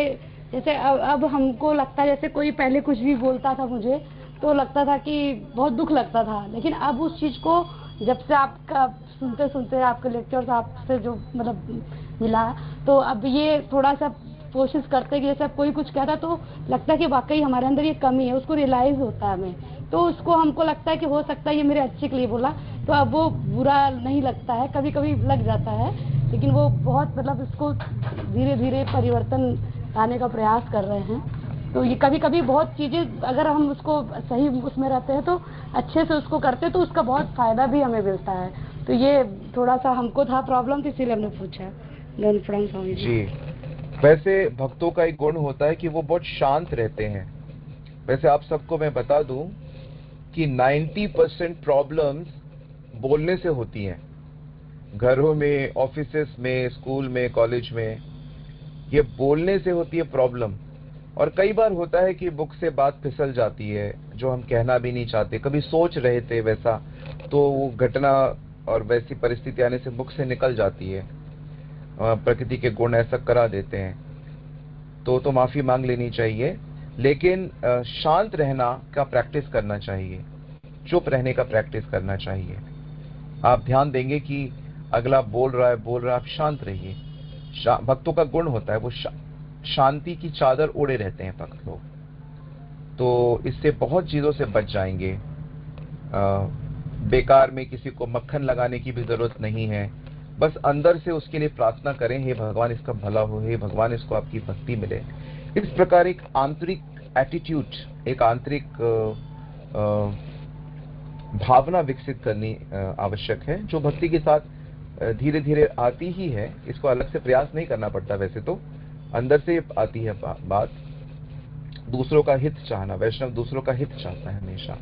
जैसे अब हमको लगता है जैसे कोई पहले कुछ भी बोलता था मुझे तो लगता था कि बहुत दुख लगता था, लेकिन अब उस चीज को जब से आपका सुनते सुनते आपके लेक्चर्स आपसे जो मतलब मिला, तो अब ये थोड़ा सा कोशिश करते हैं कि जैसे अब कोई कुछ कहता तो लगता है कि वाकई हमारे अंदर ये कमी है, उसको रियलाइज होता है हमें, तो उसको हमको लगता है कि हो सकता है ये मेरे अच्छे के लिए बोला, तो अब वो बुरा नहीं लगता है, कभी कभी लग जाता है, लेकिन वो बहुत मतलब इसको धीरे धीरे परिवर्तन लाने का प्रयास कर रहे हैं। तो ये कभी कभी बहुत चीजें अगर हम उसको सही उसमें रहते हैं तो अच्छे से उसको करते हैं तो उसका बहुत फायदा भी हमें मिलता है। तो ये थोड़ा सा हमको था प्रॉब्लम, तो इसीलिए हमने पूछा। स्वामी जी, वैसे भक्तों का एक गुण होता है कि वो बहुत शांत रहते हैं। वैसे आप सबको मैं बता दूं कि 90% प्रॉब्लम्स बोलने से होती हैं, घरों में, ऑफिसेस में, स्कूल में, कॉलेज में, ये बोलने से होती है प्रॉब्लम। और कई बार होता है कि मुख से बात फिसल जाती है जो हम कहना भी नहीं चाहते, कभी सोच रहे थे वैसा, तो वो घटना और वैसी परिस्थिति आने से मुख से निकल जाती है, प्रकृति के गुण ऐसा करा देते हैं, तो माफी मांग लेनी चाहिए। लेकिन शांत रहना का प्रैक्टिस करना चाहिए, चुप रहने का प्रैक्टिस करना चाहिए। आप ध्यान देंगे कि अगला बोल रहा है, आप शांत रहिए। भक्तों का गुण होता है वो शांति की चादर ओढ़े रहते हैं भक्त लोग, तो इससे बहुत चीजों से बच जाएंगे। बेकार में किसी को मक्खन लगाने की भी जरूरत नहीं है, बस अंदर से उसके लिए प्रार्थना करें, हे भगवान इसका भला हो, हे भगवान इसको आपकी भक्ति मिले। इस प्रकार एक आंतरिक एटीट्यूड, एक आंतरिक भावना विकसित करनी आवश्यक है, जो भक्ति के साथ धीरे धीरे आती ही है। इसको अलग से प्रयास नहीं करना पड़ता, वैसे तो अंदर से आती है बात। दूसरों का हित चाहना, वैष्णव दूसरों का हित चाहता है हमेशा।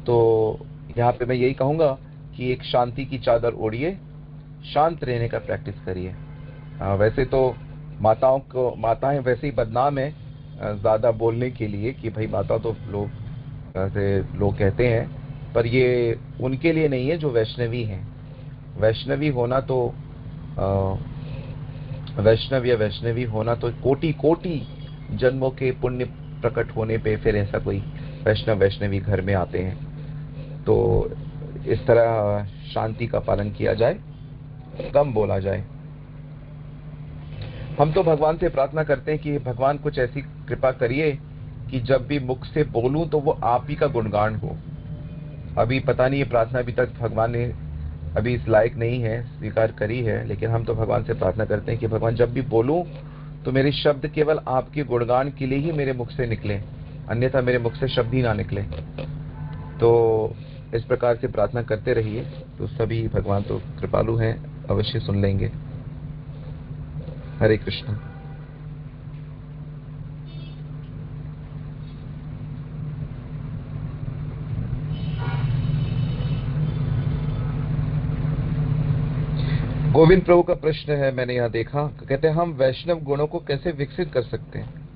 तो यहाँ पे मैं यही कहूंगा कि एक शांति की चादर ओढ़िए, शांत रहने का प्रैक्टिस करिए। वैसे तो माताएं वैसे ही बदनाम है ज्यादा बोलने के लिए कि भाई माता तो लोग कहते हैं, पर ये उनके लिए नहीं है जो वैष्णवी हैं। वैष्णवी होना तो वैष्णव या वैष्णवी होना तो कोटि कोटि जन्मों के पुण्य प्रकट होने पे फिर ऐसा कोई वैष्णव वैष्णवी घर में आते हैं। तो इस तरह शांति का पालन किया जाए, कम बोला जाए। हम तो भगवान से प्रार्थना करते हैं कि भगवान कुछ ऐसी कृपा करिए कि जब भी मुख से बोलूं तो वो आप ही का गुणगान हो। अभी पता नहीं ये प्रार्थना अभी तक भगवान ने अभी इस लायक नहीं है, स्वीकार करी है, लेकिन हम तो भगवान से प्रार्थना करते हैं कि भगवान जब भी बोलूं तो मेरे शब्द केवल आपके गुणगान के लिए ही मेरे मुख से निकले, अन्यथा मेरे मुख से शब्द ही ना निकले। तो इस प्रकार से प्रार्थना करते रहिए, तो सभी भगवान तो कृपालु हैं, अवश्य सुन लेंगे। हरे कृष्ण। गोविंद प्रभु का प्रश्न है, मैंने यहाँ देखा, कहते हैं हम वैष्णव गुणों को कैसे विकसित कर सकते हैं?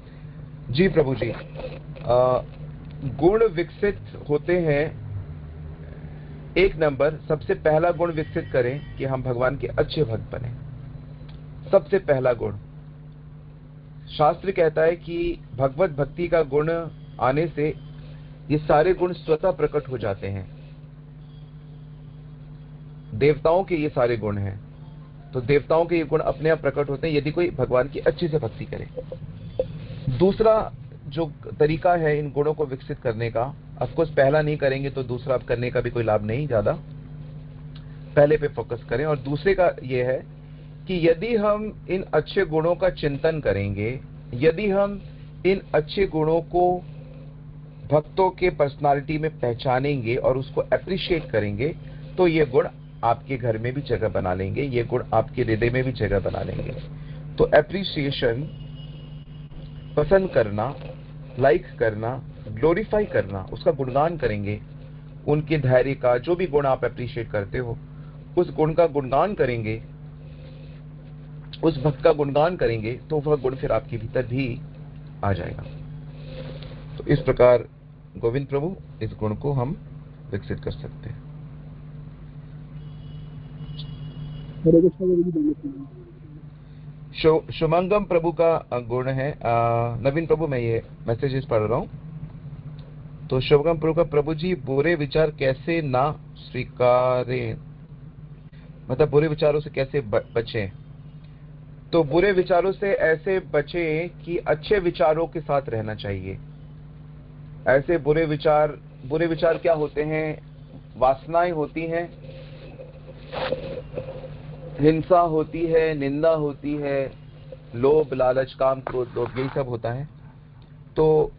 जी प्रभु जी, गुण विकसित होते हैं, एक नंबर सबसे पहला गुण विकसित करें कि हम भगवान के अच्छे भक्त बने। सबसे पहला गुण, शास्त्र कहता है कि भगवत भक्ति का गुण आने से ये सारे गुण स्वतः प्रकट हो जाते हैं। देवताओं के ये सारे गुण हैं, तो देवताओं के ये गुण अपने आप प्रकट होते हैं यदि कोई भगवान की अच्छे से भक्ति करे। दूसरा जो तरीका है इन गुणों को विकसित करने का, ऑफकोर्स पहला नहीं करेंगे तो दूसरा आप करने का भी कोई लाभ नहीं, ज्यादा पहले पे फोकस करें। और दूसरे का ये है कि यदि हम इन अच्छे गुणों का चिंतन करेंगे, यदि हम इन अच्छे गुणों को भक्तों के पर्सनालिटी में पहचानेंगे और उसको अप्रिशिएट करेंगे, तो ये गुण आपके घर में भी जगह बना लेंगे, ये गुण आपके हृदय में भी जगह बना लेंगे। तो एप्रिसिएशन, पसंद करना, लाइक करना, ग्लोरीफाई करना, उसका गुणगान करेंगे, उनके धैर्य का, जो भी गुण आप अप्रिशिएट करते हो उस गुण का गुणगान करेंगे, उस भक्त का गुणगान करेंगे, तो वह गुण फिर आपके भीतर भी आ जाएगा। तो इस प्रकार गोविंद प्रभु इस गुण को हम विकसित कर सकते हैं। शुभंगम प्रभु का गुण है, नवीन प्रभु मैं ये मैसेजेस पढ़ रहा हूं। तो शुभंगम प्रभु का, प्रभु जी बुरे विचार कैसे ना स्वीकारें, मतलब बुरे विचारों से कैसे बचें। तो बुरे विचारों से ऐसे बचें कि अच्छे विचारों के साथ रहना चाहिए। ऐसे बुरे विचार क्या होते हैं? वासनाएं होती हैं, हिंसा होती है, निंदा होती है, लोभ, लालच, काम, क्रोध, लोभ, यही सब होता है। तो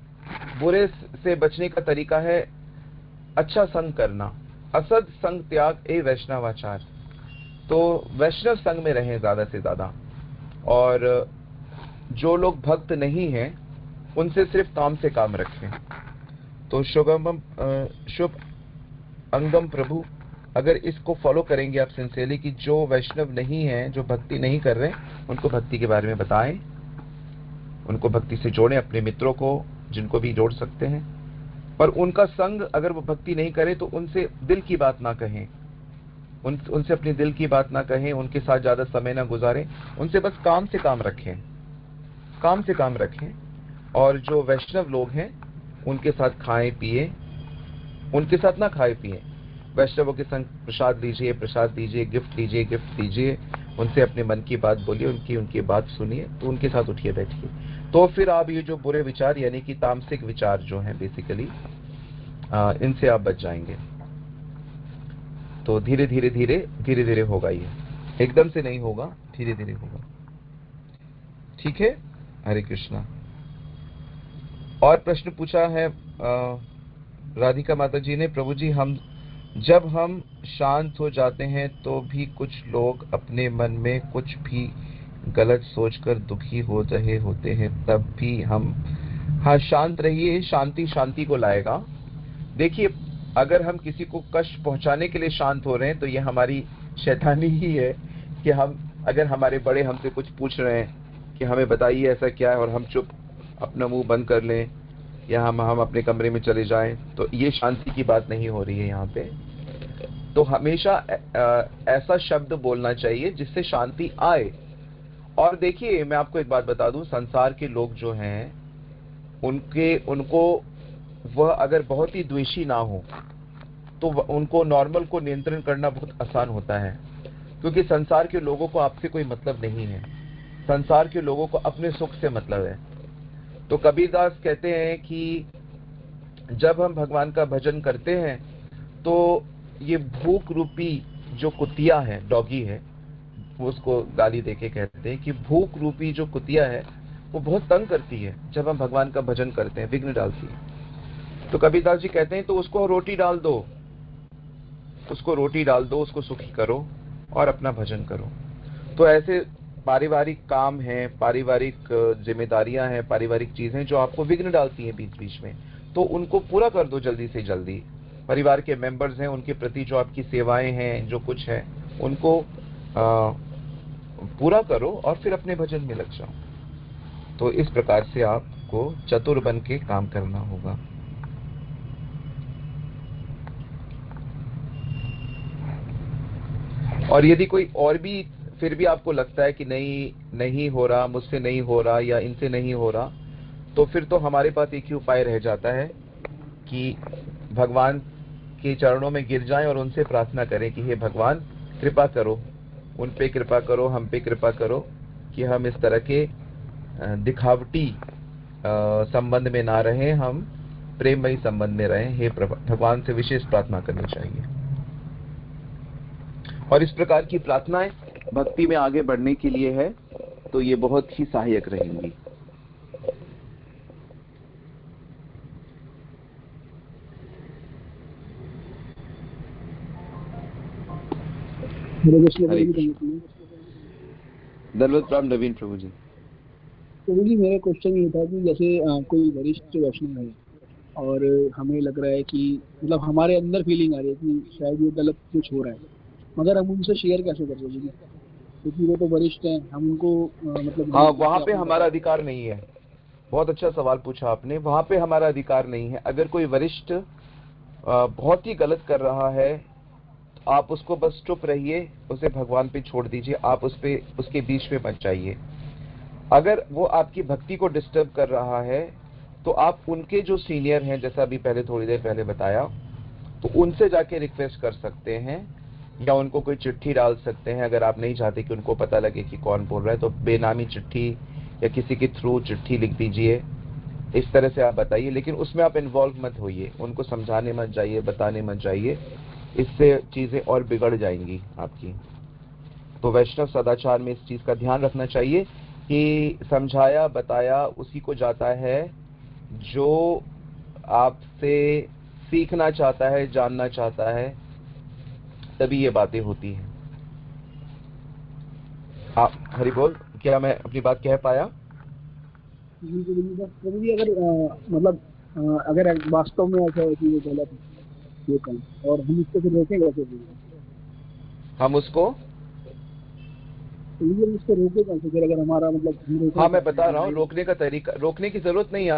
बुरे से बचने का तरीका है अच्छा संग करना, असद संग त्याग ए वैष्णवाचार। तो वैष्णव संग में रहें ज्यादा से ज्यादा, और जो लोग भक्त नहीं हैं उनसे सिर्फ काम से काम रखें। तो शुभ अंगम प्रभु, अगर इसको फॉलो करेंगे आप सिंसियरली कि जो वैष्णव नहीं है, जो भक्ति नहीं कर रहे, उनको भक्ति के बारे में बताएं, उनको भक्ति से जोड़ें, अपने मित्रों को जिनको भी जोड़ सकते हैं। पर उनका संग, अगर वो भक्ति नहीं करे तो उनसे दिल की बात ना कहें, उनसे अपनी दिल की बात ना कहें, उनके साथ ज्यादा समय ना गुजारें, उनसे बस काम से काम रखें, काम से काम रखें। और जो वैष्णव लोग हैं उनके साथ खाएं पिए, उनके साथ ना खाए पिए, वैष्णवों के संग प्रसाद लीजिए, प्रसाद दीजिए, गिफ्ट लीजिए, गिफ्ट दीजिए, उनसे अपने मन की बात बोलिए, उनकी बात सुनिए, तो उनके साथ उठिए बैठिए। तो फिर आप ये जो बुरे विचार यानी कि तामसिक विचार जो हैं बेसिकली, इनसे आप बच जाएंगे। तो धीरे धीरे होगा, ये एकदम से नहीं होगा, धीरे धीरे होगा। ठीक है, हरे कृष्णा। और प्रश्न पूछा है राधिका माता जी ने, प्रभु जी जब हम शांत हो जाते हैं तो भी कुछ लोग अपने मन में कुछ भी गलत सोचकर दुखी हो रहे होते हैं, तब भी हम, हाँ शांत रहिए, शांति को लाएगा। देखिए, अगर हम किसी को कष्ट पहुंचाने के लिए शांत हो रहे हैं तो ये हमारी शैतानी ही है कि अगर हमारे बड़े हमसे कुछ पूछ रहे हैं कि हमें बताइए ऐसा क्या है, और हम चुप अपना मुंह बंद कर लें या हम अपने कमरे में चले जाएं, तो ये शांति की बात नहीं हो रही है यहाँ पे। तो हमेशा ऐसा शब्द बोलना चाहिए जिससे शांति आए। और देखिए, मैं आपको एक बात बता दूं, संसार के लोग जो हैं उनको वह अगर बहुत ही द्वेषी ना हो तो उनको नॉर्मल को नियंत्रण करना बहुत आसान होता है, क्योंकि संसार के लोगों को आपसे कोई मतलब नहीं है, संसार के लोगों को अपने सुख से मतलब है। तो कबीरदास कहते हैं कि जब हम भगवान का भजन करते हैं तो ये भूख रूपी जो कुतिया है, डॉगी है, वो उसको गाली देके कहते हैं कि भूख रूपी जो कुतिया है वो बहुत तंग करती है जब हम भगवान का भजन करते हैं, विघ्न डालती है। तो कबीरदास जी कहते हैं तो उसको रोटी डाल दो, उसको सुखी करो और अपना भजन करो। तो ऐसे पारिवारिक काम हैं, पारिवारिक जिम्मेदारियां हैं, पारिवारिक चीजें जो आपको विघ्न डालती हैं बीच बीच में, तो उनको पूरा कर दो जल्दी से जल्दी। परिवार के मेंबर्स हैं, उनके प्रति जो आपकी सेवाएं हैं, जो कुछ है, उनको पूरा करो और फिर अपने भजन में लग जाओ। तो इस प्रकार से आपको चतुर बन के काम करना होगा। और यदि कोई और भी फिर भी आपको लगता है कि नहीं हो रहा, मुझसे नहीं हो रहा या इनसे नहीं हो रहा, तो फिर तो हमारे पास एक ही उपाय रह जाता है कि भगवान के चरणों में गिर जाएं और उनसे प्रार्थना करें कि हे भगवान कृपा करो, उन पे कृपा करो, हम पे कृपा करो कि हम इस तरह के दिखावटी संबंध में ना रहें, हम प्रेममयी संबंध में रहें। हे भगवान से विशेष प्रार्थना करनी चाहिए। और इस प्रकार की प्रार्थनाएं भक्ति में आगे बढ़ने के लिए है, तो ये बहुत ही सहायक रहेंगी। दलवत राम नवीन प्रभु जी। प्रभु जी, मेरा क्वेश्चन ये था कि जैसे कोई वरिष्ठ वैष्णव है और हमें लग रहा है कि मतलब हमारे अंदर फीलिंग आ रही है कि शायद ये गलत कुछ हो रहा है, मगर हम उनसे शेयर कैसे कर सकते हैं क्योंकि वो तो वरिष्ठ हैं, हम उनको मतलब हाँ, वहाँ पे हमारा अधिकार नहीं है। बहुत अच्छा सवाल पूछा आपने। वहाँ पे हमारा अधिकार नहीं है। अगर कोई वरिष्ठ बहुत ही गलत कर रहा है, आप उसको बस चुप रहिए, उसे भगवान पे छोड़ दीजिए, आप उसके बीच में मत जाइए। अगर वो आपकी भक्ति को डिस्टर्ब कर रहा है तो आप उनके जो सीनियर हैं, जैसा अभी पहले थोड़ी देर पहले बताया, तो उनसे जाके रिक्वेस्ट कर सकते हैं या उनको कोई चिट्ठी डाल सकते हैं। अगर आप नहीं चाहते कि उनको पता लगे कि कौन बोल रहा है, तो बेनामी चिट्ठी या किसी के थ्रू चिट्ठी लिख दीजिए, इस तरह से आप बताइए। लेकिन उसमें आप इन्वॉल्व मत होइए, उनको समझाने मत जाइए, बताने मत जाइए, इससे चीजें और बिगड़ जाएंगी आपकी। तो वैष्णव सदाचार में इस चीज का ध्यान रखना चाहिए कि समझाया बताया उसी को जाता है जो आपसे सीखना चाहता है, जानना चाहता है, तभी ये बातें होती हैं। आप हरि बोल, क्या मैं अपनी बात कह पाया? प्रभु जी, अगर मतलब अगर वास्तव में ऐसा है कि ये गलत है ये काम, और हम इसको फिर रोकें कैसे? हम उसको रोके कैसे फिर, अगर हमारा मतलब? हाँ, मैं बता रहा हूँ रोकने का तरीका। रोकने की जरूरत नहीं है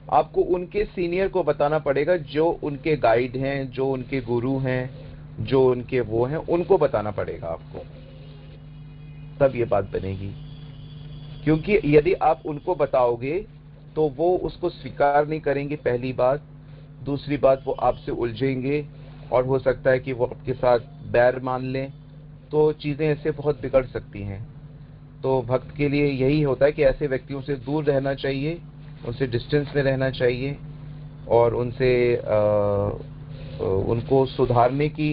आपको उनके सीनियर को बताना पड़ेगा, जो उनके गाइड हैं, जो उनके गुरु हैं, जो उनके वो हैं, उनको बताना पड़ेगा आपको, तब ये बात बनेगी। क्योंकि यदि आप उनको बताओगे तो वो उसको स्वीकार नहीं करेंगे, पहली बात। दूसरी बात, वो आपसे उलझेंगे और हो सकता है कि वो आपके साथ बैर मान लें, तो चीजें ऐसे बहुत बिगड़ सकती हैं। तो भक्त के लिए यही होता है कि ऐसे व्यक्तियों से दूर रहना चाहिए, उनसे डिस्टेंस में रहना चाहिए और उनको सुधारने की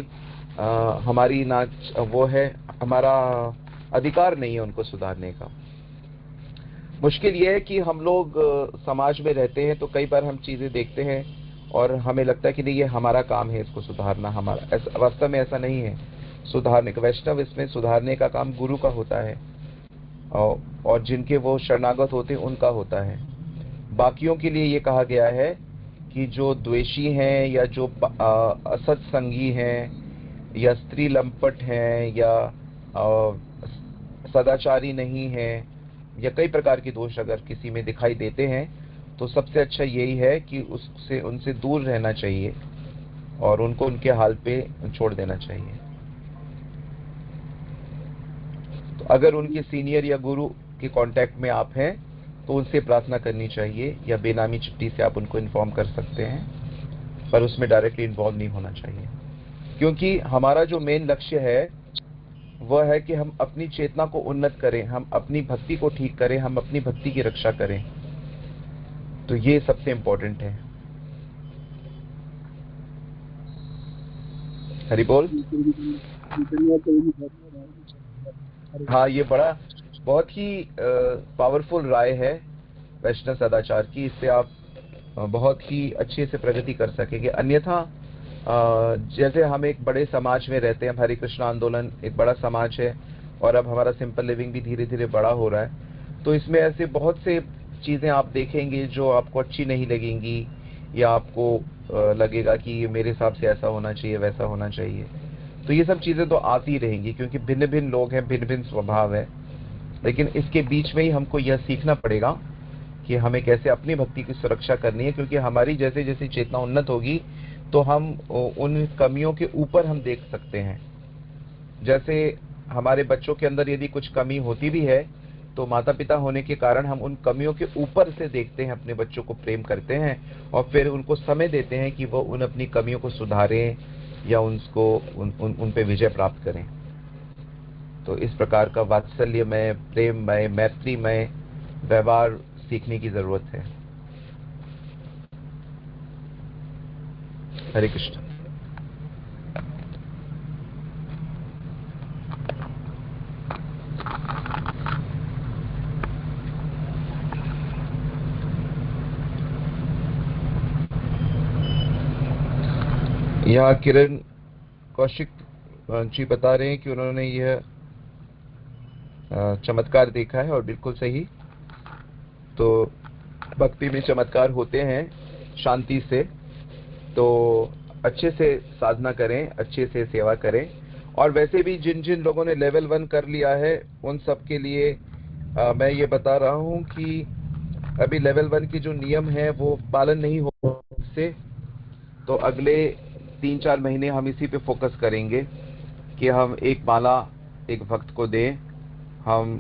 हमारी वो है, हमारा अधिकार नहीं है उनको सुधारने का। मुश्किल ये है कि हम लोग समाज में रहते हैं, तो कई बार हम चीजें देखते हैं और हमें लगता है कि नहीं, ये हमारा काम है इसको सुधारना, हमारा। वास्तव में ऐसा नहीं है सुधारने का। वैष्णव इसमें सुधारने का काम गुरु का होता है और जिनके वो शरणागत होते हैं उनका होता है। बाकियों के लिए ये कहा गया है कि जो द्वेषी हैं या जो असत्संगी हैं या स्त्री लंपट हैं या सदाचारी नहीं है या कई प्रकार के दोष अगर किसी में दिखाई देते हैं, तो सबसे अच्छा यही है कि उनसे दूर रहना चाहिए और उनको उनके हाल पे छोड़ देना चाहिए। तो अगर उनके सीनियर या गुरु के कांटेक्ट में आप हैं तो उनसे प्रार्थना करनी चाहिए, या बेनामी चिट्ठी से आप उनको इन्फॉर्म कर सकते हैं, पर उसमें डायरेक्टली इन्वॉल्व नहीं होना चाहिए। क्योंकि हमारा जो मेन लक्ष्य है वह है कि हम अपनी चेतना को उन्नत करें, हम अपनी भक्ति को ठीक करें, हम अपनी भक्ति की रक्षा करें। तो ये सबसे इम्पोर्टेंट है। हरि बोल। हाँ, ये बहुत ही पावरफुल राय है वैष्णव सदाचार की। इससे आप बहुत ही अच्छे से प्रगति कर सकेंगे। अन्यथा जैसे हम एक बड़े समाज में रहते हैं, हरे कृष्ण आंदोलन एक बड़ा समाज है और अब हमारा सिंपल लिविंग भी धीरे धीरे बड़ा हो रहा है, तो इसमें ऐसे बहुत से चीजें आप देखेंगे जो आपको अच्छी नहीं लगेंगी, या आपको लगेगा कि मेरे हिसाब से ऐसा होना चाहिए, वैसा होना चाहिए। तो ये सब चीजें तो आती रहेंगी, क्योंकि भिन्न भिन्न लोग हैं, भिन्न भिन्न स्वभाव है। लेकिन इसके बीच में ही हमको यह सीखना पड़ेगा कि हमें कैसे अपनी भक्ति की सुरक्षा करनी है, क्योंकि हमारी जैसे जैसे चेतना उन्नत होगी तो हम उन कमियों के ऊपर हम देख सकते हैं। जैसे हमारे बच्चों के अंदर यदि कुछ कमी होती भी है तो माता पिता होने के कारण हम उन कमियों के ऊपर से देखते हैं, अपने बच्चों को प्रेम करते हैं और फिर उनको समय देते हैं कि वो उन अपनी कमियों को सुधारें या उन पे विजय प्राप्त करें। तो इस प्रकार का वात्सल्यमय, प्रेममय, मैत्रीमय व्यवहार सीखने की जरूरत है। हरे कृष्ण। यहाँ किरण कौशिक जी बता रहे हैं कि उन्होंने यह चमत्कार देखा है और बिल्कुल सही। तो भक्ति में चमत्कार होते हैं शांति से, तो अच्छे से साधना करें, अच्छे से सेवा करें। और वैसे भी जिन जिन लोगों ने लेवल 1 कर लिया है उन सब के लिए मैं ये बता रहा हूँ कि अभी लेवल 1 की जो नियम है वो पालन नहीं हो से, तो अगले 3-4 महीने हम इसी पे फोकस करेंगे कि हम एक माला एक भक्त को दें। हम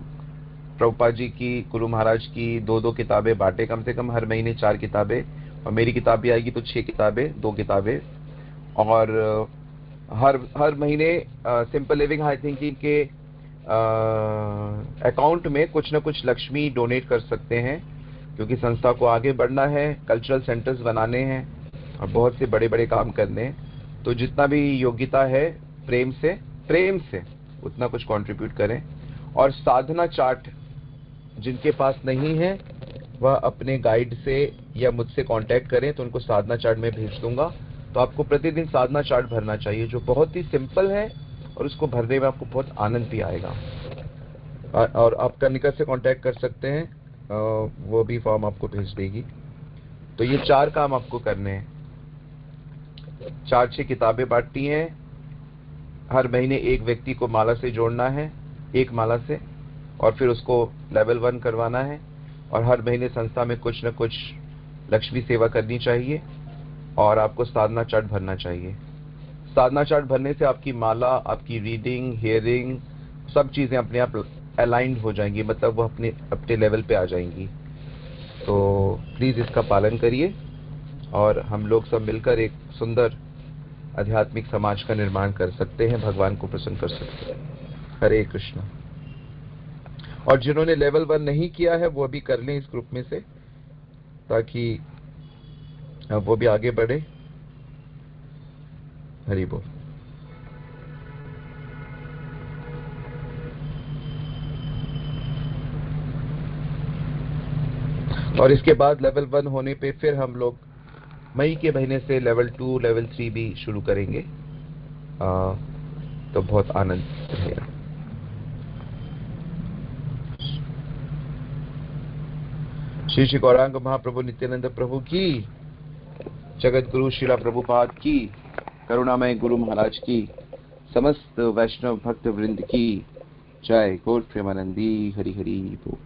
प्रभुपाद जी की, गुरु महाराज की 2-2 किताबें बांटे, कम से कम हर महीने 4 किताबें, और मेरी किताब भी आएगी तो 6 किताबें, 2 किताबें। और हर महीने सिंपल लिविंग हाई थिंकिंग के अकाउंट में कुछ न कुछ लक्ष्मी डोनेट कर सकते हैं, क्योंकि संस्था को आगे बढ़ना है, कल्चरल सेंटर्स बनाने हैं और बहुत से बड़े बड़े काम करने हैं। तो जितना भी योग्यता है प्रेम से उतना कुछ कंट्रीब्यूट करें। और साधना चार्ट जिनके पास नहीं है वह अपने गाइड से या मुझसे कांटेक्ट करें, तो उनको साधना चार्ट में भेज दूंगा। तो आपको प्रतिदिन साधना चार्ट भरना चाहिए, जो बहुत ही सिंपल है और उसको भरने में आपको बहुत आनंद भी आएगा। और आप कनिका से कांटेक्ट कर सकते हैं, वो भी फॉर्म आपको भेज देगी। तो ये 4 काम आपको करने हैं। 4-6 किताबें बांटनी है, हर महीने एक व्यक्ति को माला से जोड़ना है, एक माला से, और फिर उसको लेवल 1 करवाना है। और हर महीने संस्था में कुछ न कुछ लक्ष्मी सेवा करनी चाहिए और आपको साधना चार्ट भरना चाहिए। साधना चार्ट भरने से आपकी माला, आपकी रीडिंग, हियरिंग, सब चीजें अपने आप अलाइंड हो जाएंगी, मतलब वो अपने लेवल पे आ जाएंगी। तो प्लीज इसका पालन करिए और हम लोग सब मिलकर एक सुंदर आध्यात्मिक समाज का निर्माण कर सकते हैं, भगवान को प्रसन्न कर सकते हैं। हरे कृष्ण। और जिन्होंने लेवल 1 नहीं किया है वो अभी कर लें इस ग्रुप में से, ताकि वो भी आगे बढ़े। हरि बोल। और इसके बाद लेवल 1 होने पे फिर हम लोग मई के महीने से लेवल 2, लेवल 3 भी शुरू करेंगे। तो बहुत आनंद रहेगा। श्री श्री गौरांग महाप्रभु नित्यानंद प्रभु की, जगत गुरु श्रीला प्रभुपाद की, करुणामय गुरु महाराज की, समस्त वैष्णव भक्त वृंद की जय। गौर प्रेमानंदी। हरि हरि बोल।